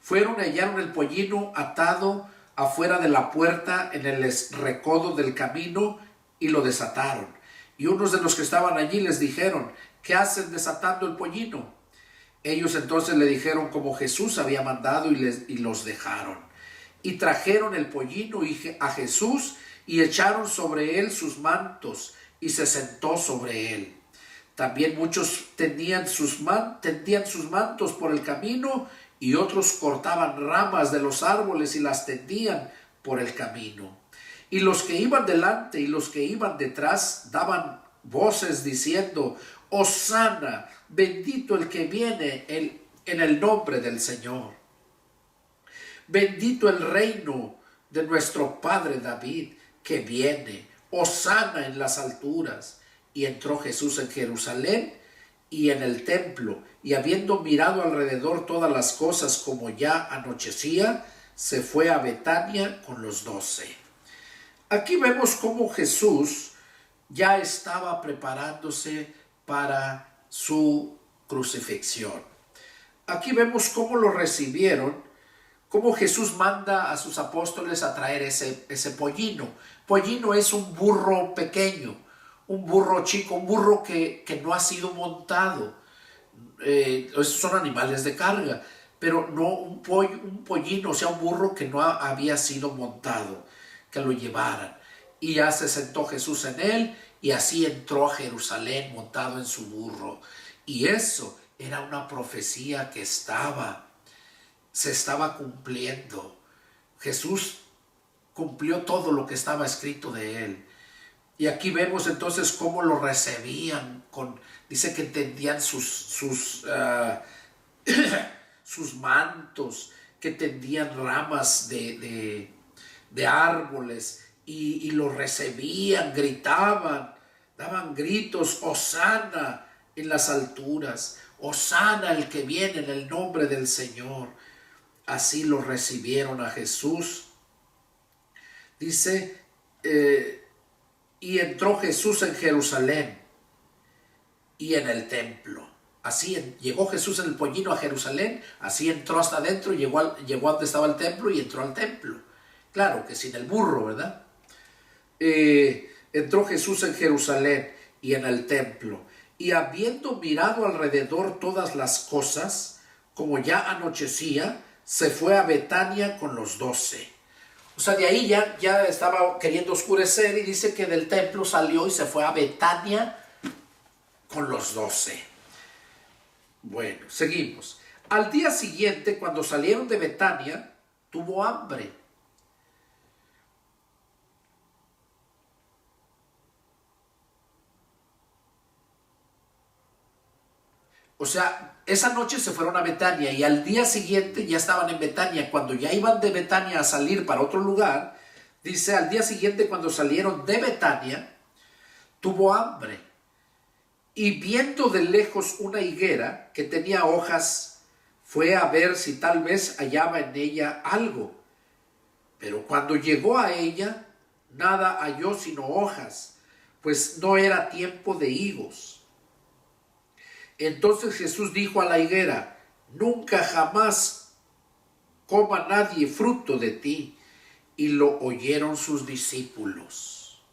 S1: Fueron y hallaron el pollino atado afuera de la puerta en el recodo del camino y lo desataron. Y unos de los que estaban allí les dijeron: ¿qué hacen desatando el pollino? Ellos entonces le dijeron como Jesús había mandado, y los dejaron. Y trajeron el pollino a Jesús y echaron sobre él sus mantos, y se sentó sobre él. También muchos tendían sus mantos por el camino, y otros cortaban ramas de los árboles y las tendían por el camino. Y los que iban delante y los que iban detrás daban voces diciendo: Hosana, bendito el que viene en el nombre del Señor. Bendito el reino de nuestro padre David que viene. Hosana en las alturas. Y entró Jesús en Jerusalén y en el templo, y habiendo mirado alrededor todas las cosas, como ya anochecía, se fue a Betania con los 12. Aquí vemos cómo Jesús ya estaba preparándose para su crucifixión. Aquí vemos cómo lo recibieron, cómo Jesús manda a sus apóstoles a traer ese pollino. Pollino es un burro pequeño, un burro chico, un burro que no ha sido montado. Esos son animales de carga, pero no un pollino, o sea, un burro que no había sido montado, que lo llevaran. Y ya se sentó Jesús en él, y así entró a Jerusalén montado en su burro. Y eso era una profecía que se estaba cumpliendo. Jesús cumplió todo lo que estaba escrito de él. Y aquí vemos entonces cómo lo recibían. Dice que tendían sus mantos, que tendían ramas de árboles, y lo recibían, gritaban, daban gritos: Hosana en las alturas, Hosana el que viene en el nombre del Señor. Así lo recibieron a Jesús. Dice, y entró Jesús en Jerusalén y en el templo. Así llegó Jesús en el pollino a Jerusalén, así entró hasta adentro, llegó a donde estaba el templo y entró al templo. Claro que sin el burro, ¿verdad? Entró Jesús en Jerusalén y en el templo, y habiendo mirado alrededor todas las cosas, como ya anochecía, se fue a Betania con los 12. O sea, de ahí ya estaba queriendo oscurecer, y dice que del templo salió y se fue a Betania con los 12. Bueno, seguimos. Al día siguiente, cuando salieron de Betania, tuvo hambre. O sea, esa noche se fueron a Betania, y al día siguiente ya estaban en Betania. Cuando ya iban de Betania a salir para otro lugar, dice, al día siguiente cuando salieron de Betania, tuvo hambre. Y viendo de lejos una higuera que tenía hojas, fue a ver si tal vez hallaba en ella algo. Pero cuando llegó a ella, nada halló sino hojas, pues no era tiempo de higos. Entonces Jesús dijo a la higuera: nunca jamás coma nadie fruto de ti. Y lo oyeron sus discípulos.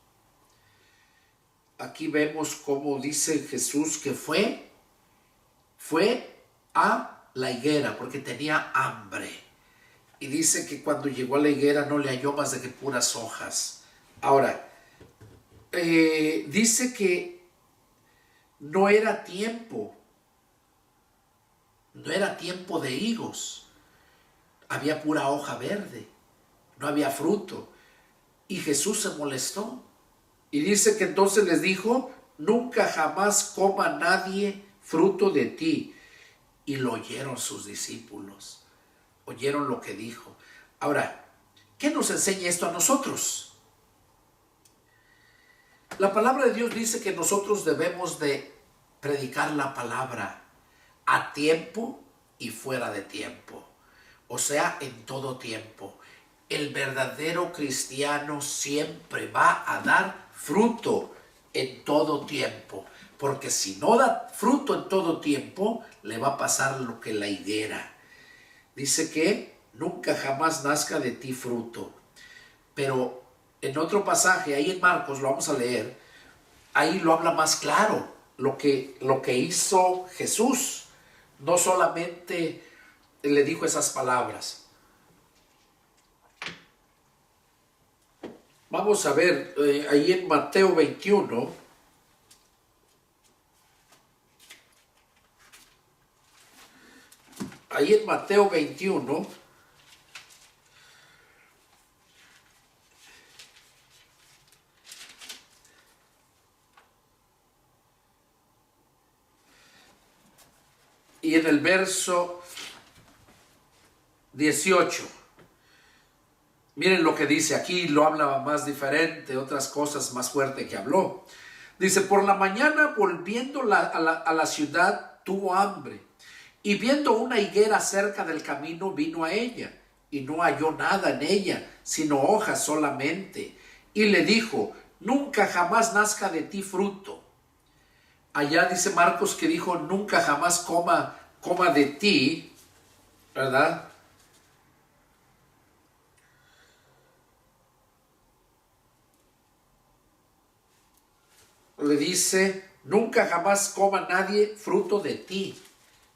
S1: Aquí vemos cómo dice Jesús que fue a la higuera porque tenía hambre. Y dice que cuando llegó a la higuera no le halló más de que puras hojas. Ahora, dice que no era tiempo de higos. Había pura hoja verde, no había fruto. Y Jesús se molestó. Y dice que entonces les dijo, nunca jamás coma nadie fruto de ti. Y lo oyeron sus discípulos. Oyeron lo que dijo. Ahora, ¿qué nos enseña esto a nosotros? La palabra de Dios dice que nosotros debemos de predicar la palabra a tiempo y fuera de tiempo. O sea, en todo tiempo. El verdadero cristiano siempre va a dar fruto en todo tiempo. Porque si no da fruto en todo tiempo, le va a pasar lo que la higuera. Dice que nunca jamás nazca de ti fruto. Pero en otro pasaje, ahí en Marcos, lo vamos a leer, ahí lo habla más claro, lo que hizo Jesús. No solamente le dijo esas palabras. Vamos a ver, ahí en Mateo 21, ahí en Mateo 21, y en el verso 18, miren lo que dice aquí, lo habla más diferente, otras cosas más fuerte que habló. Dice, por la mañana volviendo a la ciudad tuvo hambre, y viendo una higuera cerca del camino vino a ella, y no halló nada en ella, sino hojas solamente. Y le dijo, nunca jamás nazca de ti fruto. Allá dice Marcos que dijo, nunca jamás coma de ti, ¿verdad? Le dice, nunca jamás coma nadie fruto de ti.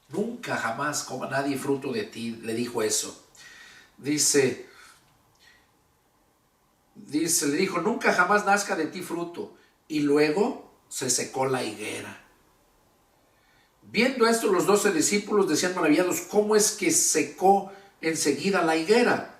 S1: Nunca jamás coma nadie fruto de ti. Le dijo eso. Dice, le dijo, nunca jamás nazca de ti fruto. Y luego se secó la higuera. Viendo esto, los 12 discípulos decían maravillados, ¿cómo es que secó enseguida la higuera?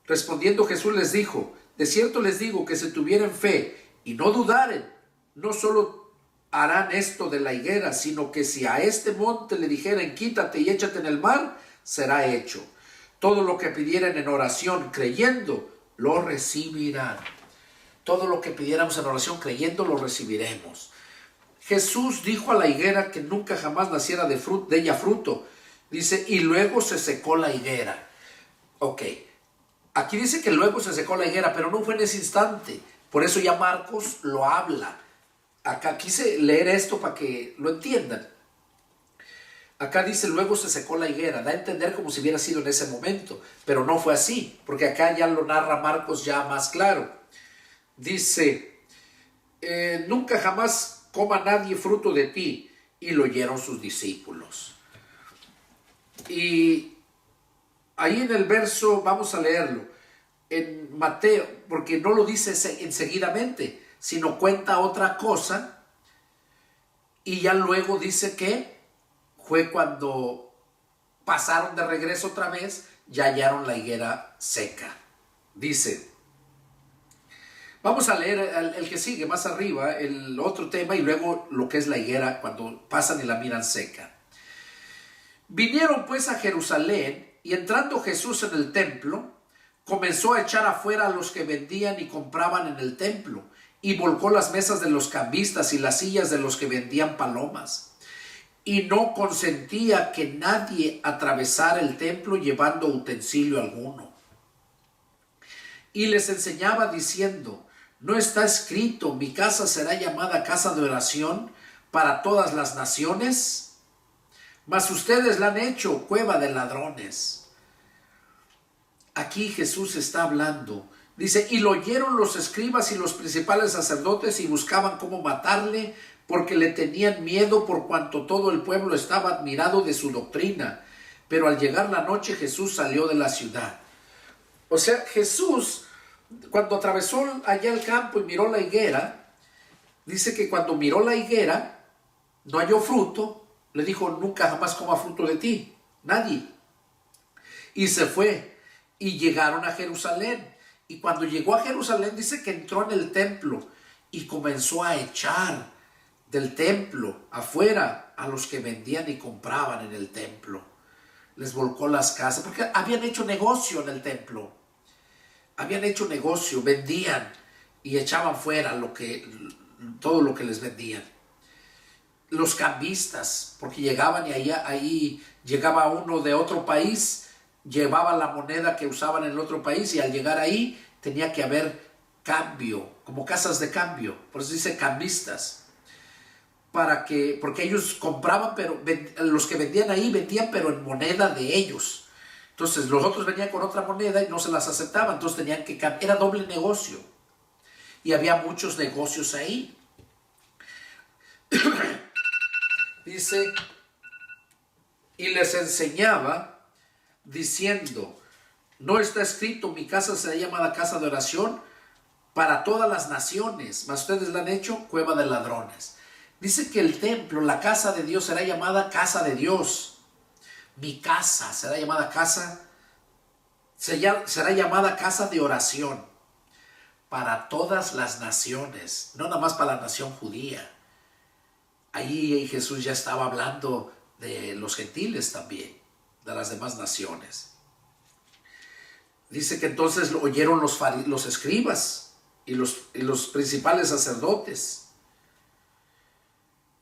S1: Respondiendo Jesús les dijo, de cierto les digo que si tuvieran fe y no dudaren, no solo harán esto de la higuera, sino que si a este monte le dijeren, quítate y échate en el mar, será hecho. Todo lo que pidieran en oración, creyendo, lo recibirán. Todo lo que pidiéramos en oración, creyendo, lo recibiremos. Jesús dijo a la higuera que nunca jamás naciera de ella fruto. Dice, y luego se secó la higuera. Ok, aquí dice que luego se secó la higuera, pero no fue en ese instante. Por eso ya Marcos lo habla. Acá quise leer esto para que lo entiendan. Acá dice, luego se secó la higuera. Da a entender como si hubiera sido en ese momento. Pero no fue así, porque acá ya lo narra Marcos ya más claro. Dice, nunca jamás coma nadie fruto de ti. Y lo oyeron sus discípulos. Y ahí en el verso, vamos a leerlo, en Mateo, porque no lo dice enseguidamente, sino cuenta otra cosa, y ya luego dice que fue cuando pasaron de regreso otra vez, ya hallaron la higuera seca. Dice, vamos a leer el que sigue más arriba, el otro tema, y luego lo que es la higuera cuando pasan y la miran seca. Vinieron pues a Jerusalén, y entrando Jesús en el templo, comenzó a echar afuera a los que vendían y compraban en el templo, y volcó las mesas de los cambistas y las sillas de los que vendían palomas. Y no consentía que nadie atravesara el templo llevando utensilio alguno. Y les enseñaba diciendo, ¿no está escrito, mi casa será llamada casa de oración para todas las naciones? Mas ustedes la han hecho cueva de ladrones. Aquí Jesús está hablando. Dice, y lo oyeron los escribas y los principales sacerdotes y buscaban cómo matarle, porque le tenían miedo por cuanto todo el pueblo estaba admirado de su doctrina. Pero al llegar la noche Jesús salió de la ciudad. O sea, Jesús, cuando atravesó allá el campo y miró la higuera, dice que cuando miró la higuera, no halló fruto, le dijo, nunca jamás coma fruto de ti, nadie. Y se fue, y llegaron a Jerusalén. Y cuando llegó a Jerusalén, dice que entró en el templo y comenzó a echar del templo afuera a los que vendían y compraban en el templo. Les volcó las casas, porque habían hecho negocio en el templo. Habían hecho negocio, vendían y echaban fuera todo lo que les vendían. Los cambistas, porque llegaban y ahí llegaba uno de otro país, llevaba la moneda que usaban en el otro país, y al llegar ahí tenía que haber cambio, como casas de cambio, por eso dice cambistas, porque ellos compraban, pero los que vendían ahí vendían pero en moneda de ellos. Entonces los otros venían con otra moneda y no se las aceptaban, entonces tenían que cambiar. Era doble negocio y había muchos negocios ahí. Dice, y les enseñaba diciendo, no está escrito, mi casa será llamada casa de oración para todas las naciones, mas ustedes la han hecho cueva de ladrones. Dice que el templo, la casa de Dios, será llamada casa de Dios. Mi casa será llamada será llamada casa de oración para todas las naciones, no nada más para la nación judía. Ahí Jesús ya estaba hablando de los gentiles también, de las demás naciones. Dice que entonces lo oyeron los escribas y los principales sacerdotes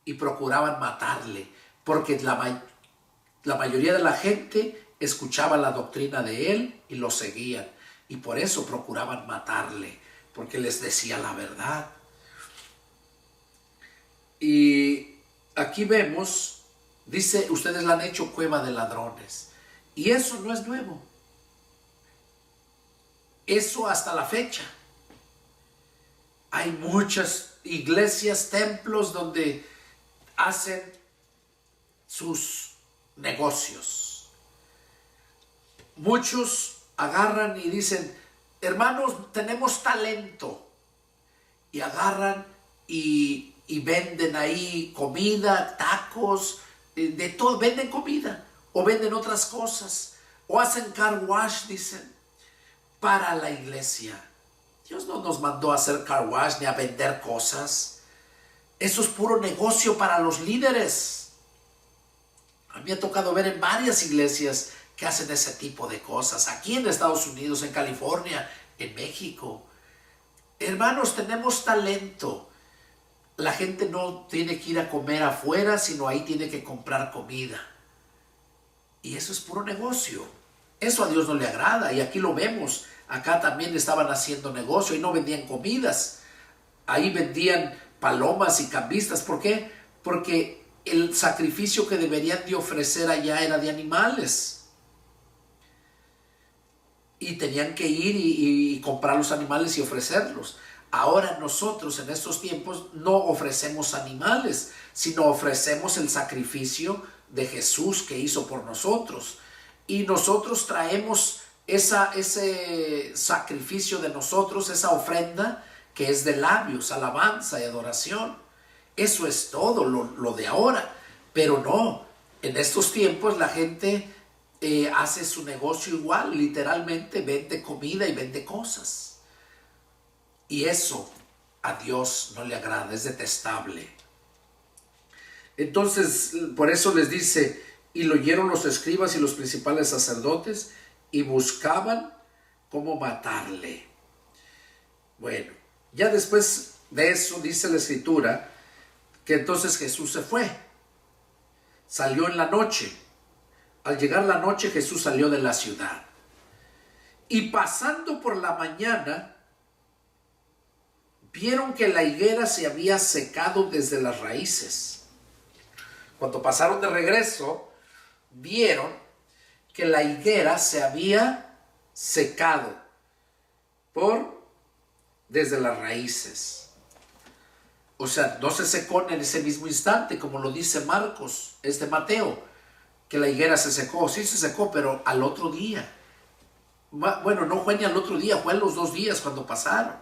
S1: y procuraban matarle, porque la mayoría de la gente escuchaba la doctrina de él y lo seguían, y por eso procuraban matarle, porque les decía la verdad. Y aquí vemos, dice, ustedes la han hecho cueva de ladrones. Y eso no es nuevo. Eso hasta la fecha. Hay muchas iglesias, templos donde hacen sus negocios. Muchos agarran y dicen, hermanos, tenemos talento. Y agarran y venden ahí comida, tacos, de todo, venden comida o venden otras cosas o hacen car wash, dicen, para la iglesia. Dios no nos mandó a hacer car wash ni a vender cosas. Eso es puro negocio para los líderes. A mí me ha tocado ver en varias iglesias que hacen ese tipo de cosas, aquí en Estados Unidos, en California, en México. Hermanos, tenemos talento. La gente no tiene que ir a comer afuera, sino ahí tiene que comprar comida. Y eso es puro negocio. Eso a Dios no le agrada, y aquí lo vemos. Acá también estaban haciendo negocio y no vendían comidas. Ahí vendían palomas y cambistas. ¿Por qué? Porque el sacrificio que deberían de ofrecer allá era de animales. Y tenían que ir y comprar los animales y ofrecerlos. Ahora nosotros en estos tiempos no ofrecemos animales, sino ofrecemos el sacrificio de Jesús que hizo por nosotros. Y nosotros traemos ese sacrificio de nosotros, esa ofrenda que es de labios, alabanza y adoración. Eso es todo lo de ahora. Pero no, en estos tiempos la gente hace su negocio igual, literalmente vende comida y vende cosas. Y eso a Dios no le agrada, es detestable. Entonces, por eso les dice, y lo oyeron los escribas y los principales sacerdotes, y buscaban cómo matarle. Bueno, ya después de eso dice la escritura, que entonces Jesús se fue. Salió en la noche. Al llegar la noche, Jesús salió de la ciudad. Y pasando por la mañana, vieron que la higuera se había secado desde las raíces. Cuando pasaron de regreso, vieron que la higuera se había secado desde las raíces. O sea, no se secó en ese mismo instante, como lo dice Marcos, Mateo, que la higuera se secó. Sí se secó, pero al otro día. Bueno, no fue ni al otro día, fue a los 2 días cuando pasaron.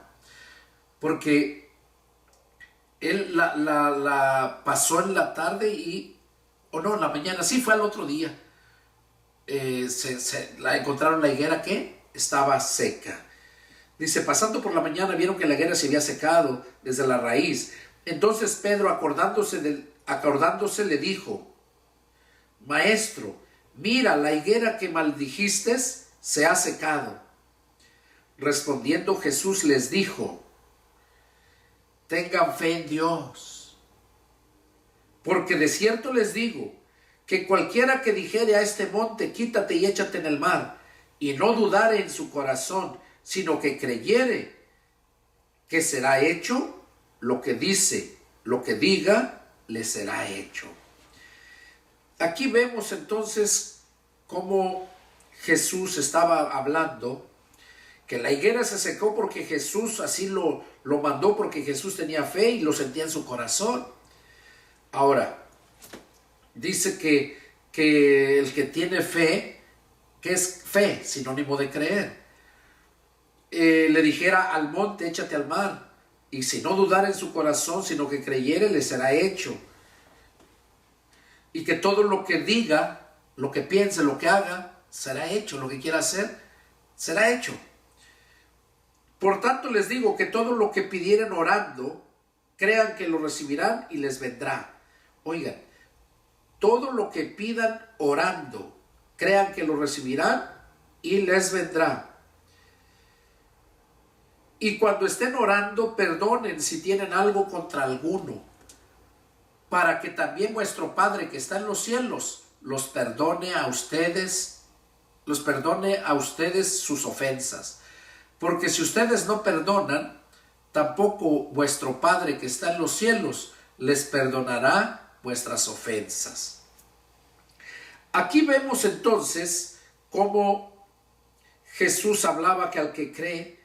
S1: Porque él la pasó en la tarde en la mañana, sí, fue al otro día. La encontraron la higuera que estaba seca. Dice, pasando por la mañana vieron que la higuera se había secado desde la raíz. Entonces Pedro, acordándose, le dijo, Maestro, mira, la higuera que maldijiste se ha secado. Respondiendo Jesús les dijo, tengan fe en Dios, porque de cierto les digo, que cualquiera que dijere a este monte, quítate y échate en el mar, y no dudare en su corazón, sino que creyere que será hecho lo que dice, lo que diga, le será hecho. Aquí vemos entonces cómo Jesús estaba hablando, que la higuera se secó porque Jesús así lo mandó, porque Jesús tenía fe y lo sentía en su corazón. Ahora, dice que el que tiene fe, ¿qué es fe? Sinónimo de creer. Le dijera al monte, échate al mar, y si no dudara en su corazón, sino que creyere, le será hecho. Y que todo lo que diga, lo que piense, lo que haga, será hecho. Lo que quiera hacer, será hecho. Por tanto les digo que todo lo que pidieren orando, crean que lo recibirán y les vendrá. Oigan, todo lo que pidan orando, crean que lo recibirán y les vendrá. Y cuando estén orando, perdonen si tienen algo contra alguno, para que también vuestro Padre que está en los cielos los perdone a ustedes sus ofensas. Porque si ustedes no perdonan, tampoco vuestro Padre que está en los cielos les perdonará vuestras ofensas. Aquí vemos entonces cómo Jesús hablaba que al que cree,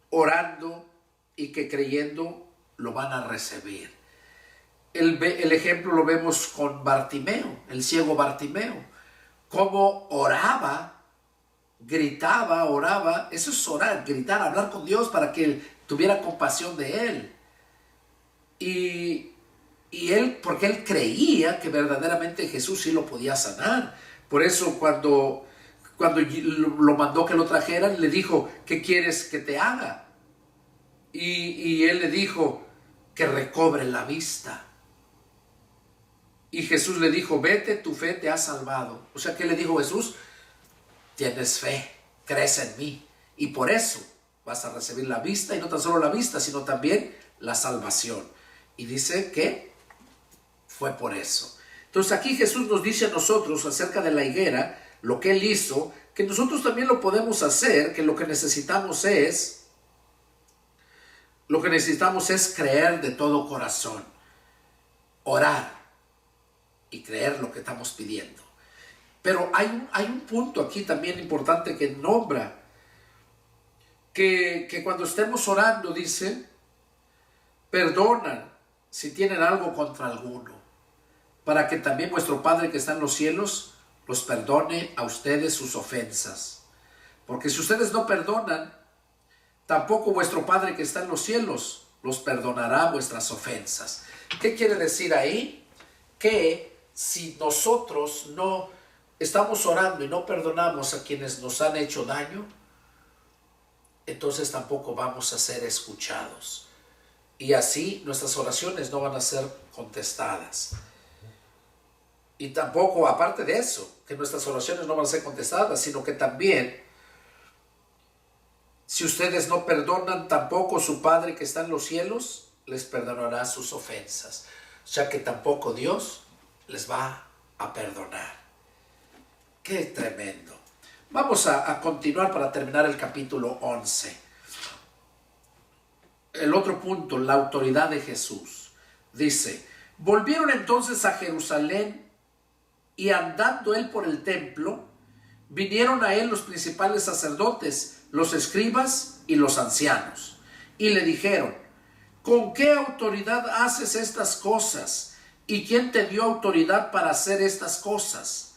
S1: orando y que creyendo, lo van a recibir. El ejemplo lo vemos con Bartimeo, el ciego Bartimeo, cómo oraba, gritaba, oraba. Eso es orar, gritar, hablar con Dios para que Él tuviera compasión de él. Y él, porque él creía que verdaderamente Jesús sí lo podía sanar. Por eso cuando lo mandó que lo trajeran, le dijo, ¿qué quieres que te haga? Y él le dijo, que recobre la vista. Y Jesús le dijo, vete, tu fe te ha salvado. O sea, ¿qué le dijo Jesús? Tienes fe, crees en mí, y por eso vas a recibir la vista, y no tan solo la vista, sino también la salvación. Y dice que fue por eso. Entonces aquí Jesús nos dice a nosotros acerca de la higuera, lo que Él hizo, que nosotros también lo podemos hacer, que lo que necesitamos es creer de todo corazón, orar y creer lo que estamos pidiendo. Pero hay un punto aquí también importante que nombra, que cuando estemos orando, dice, perdonan si tienen algo contra alguno, para que también vuestro Padre que está en los cielos los perdone a ustedes sus ofensas. Porque si ustedes no perdonan, tampoco vuestro Padre que está en los cielos los perdonará vuestras ofensas. ¿Qué quiere decir ahí? Que si nosotros no estamos orando y no perdonamos a quienes nos han hecho daño, entonces tampoco vamos a ser escuchados. Y así nuestras oraciones no van a ser contestadas. Y tampoco, aparte de eso, que nuestras oraciones no van a ser contestadas, sino que también, si ustedes no perdonan, tampoco su Padre que está en los cielos les perdonará sus ofensas. O sea que tampoco Dios les va a perdonar. ¡Qué tremendo! Vamos a continuar para terminar el capítulo 11. El otro punto, la autoridad de Jesús. Dice, volvieron entonces a Jerusalén y andando él por el templo, vinieron a él los principales sacerdotes, los escribas y los ancianos, y le dijeron, ¿con qué autoridad haces estas cosas? ¿Y quién te dio autoridad para hacer estas cosas?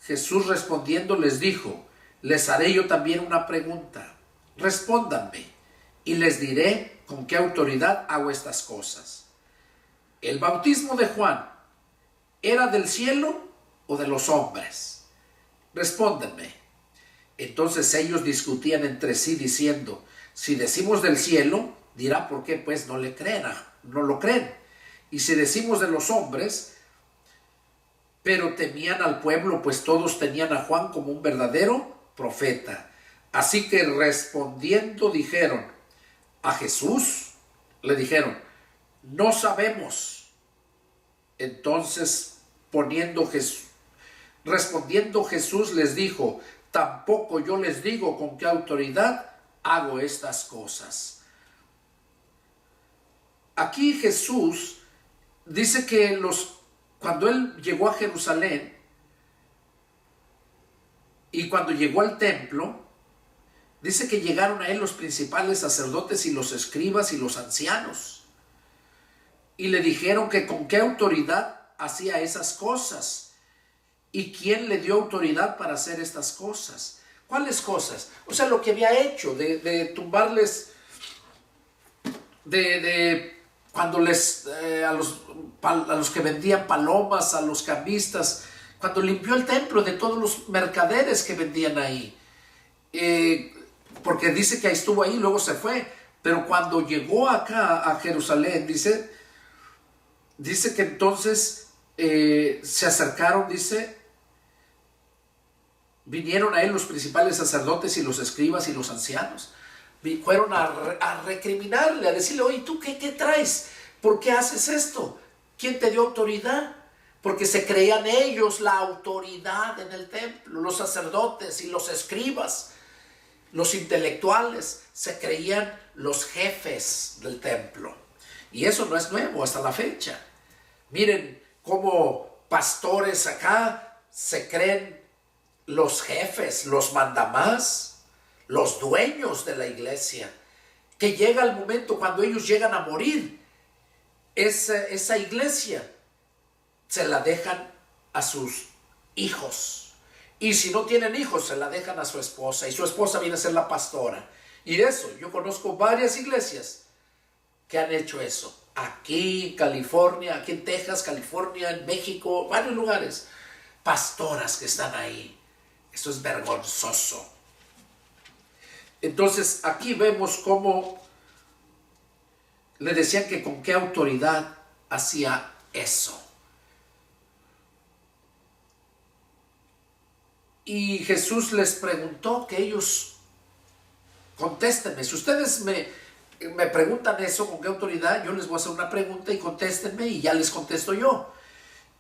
S1: Jesús respondiendo les dijo, les haré yo también una pregunta. Respóndanme, y les diré con qué autoridad hago estas cosas. ¿El bautismo de Juan era del cielo o de los hombres? Respóndanme. Entonces ellos discutían entre sí diciendo, si decimos del cielo, dirá por qué pues no le creen, no lo creen. Y si decimos de los hombres, pero temían al pueblo, pues todos tenían a Juan como un verdadero profeta. Así que respondiendo dijeron a Jesús, le dijeron, no sabemos. Entonces respondiendo Jesús les dijo, tampoco yo les digo con qué autoridad hago estas cosas. Aquí Jesús dice que cuando él llegó a Jerusalén y cuando llegó al templo, dice que llegaron a él los principales sacerdotes y los escribas y los ancianos. Y le dijeron que con qué autoridad hacía esas cosas. ¿Y quién le dio autoridad para hacer estas cosas? ¿Cuáles cosas? O sea, lo que había hecho de tumbarles, cuando a los que vendían palomas, a los cambistas, cuando limpió el templo de todos los mercaderes que vendían ahí. Porque dice que estuvo ahí, luego se fue. Pero cuando llegó acá a Jerusalén, dice que entonces se acercaron, vinieron a él los principales sacerdotes y los escribas y los ancianos. Fueron a recriminarle, a decirle, oye, ¿tú qué traes? ¿Por qué haces esto? ¿Quién te dio autoridad? Porque se creían ellos la autoridad en el templo, los sacerdotes y los escribas, los intelectuales, se creían los jefes del templo. Y eso no es nuevo hasta la fecha. Miren cómo pastores acá se creen los jefes, los mandamás, los dueños de la iglesia, que llega el momento cuando ellos llegan a morir, esa iglesia se la dejan a sus hijos, y si no tienen hijos se la dejan a su esposa, y su esposa viene a ser la pastora. Y eso, yo conozco varias iglesias que han hecho eso, aquí, California, aquí en Texas, California, en México, varios lugares, pastoras que están ahí. Esto es vergonzoso. Entonces aquí vemos cómo le decían que con qué autoridad hacía eso. Y Jesús les preguntó que ellos, contéstenme, si ustedes me preguntan eso, con qué autoridad, yo les voy a hacer una pregunta y contéstenme y ya les contesto yo.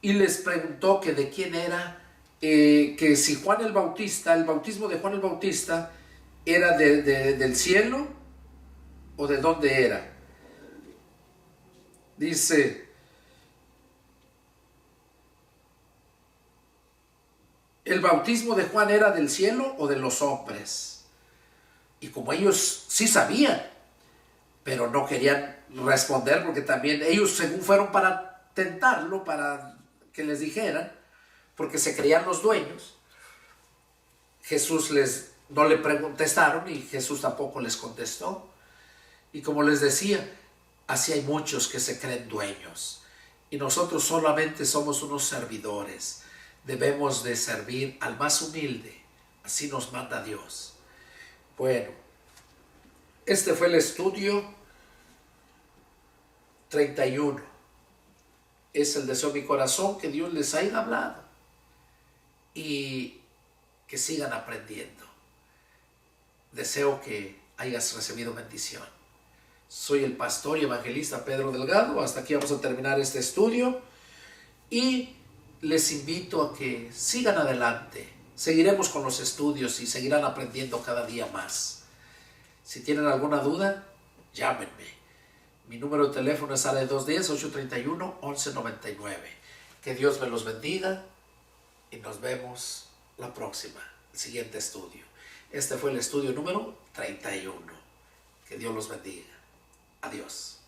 S1: Y les preguntó que de quién era, que si Juan el Bautista, el bautismo de Juan el Bautista, era del cielo o de dónde era. Dice, ¿el bautismo de Juan era del cielo o de los hombres? Y como ellos sí sabían, pero no querían responder, porque también ellos según fueron para tentarlo, para que les dijeran, porque se creían los dueños, Jesús no le contestaron y Jesús tampoco les contestó. Y como les decía, así hay muchos que se creen dueños y nosotros solamente somos unos servidores. Debemos de servir al más humilde, así nos manda Dios. Bueno, este fue el estudio 31. Es el deseo de mi corazón que Dios les haya hablado y que sigan aprendiendo. Deseo que hayas recibido bendición. Soy el pastor y evangelista Pedro Delgado. Hasta aquí vamos a terminar este estudio y les invito a que sigan adelante. Seguiremos con los estudios y seguirán aprendiendo cada día más. Si tienen alguna duda, llámenme. Mi número de teléfono es área 210-831-1199. Que Dios me los bendiga y nos vemos la próxima, el siguiente estudio. Este fue el estudio número 31. Que Dios los bendiga. Adiós.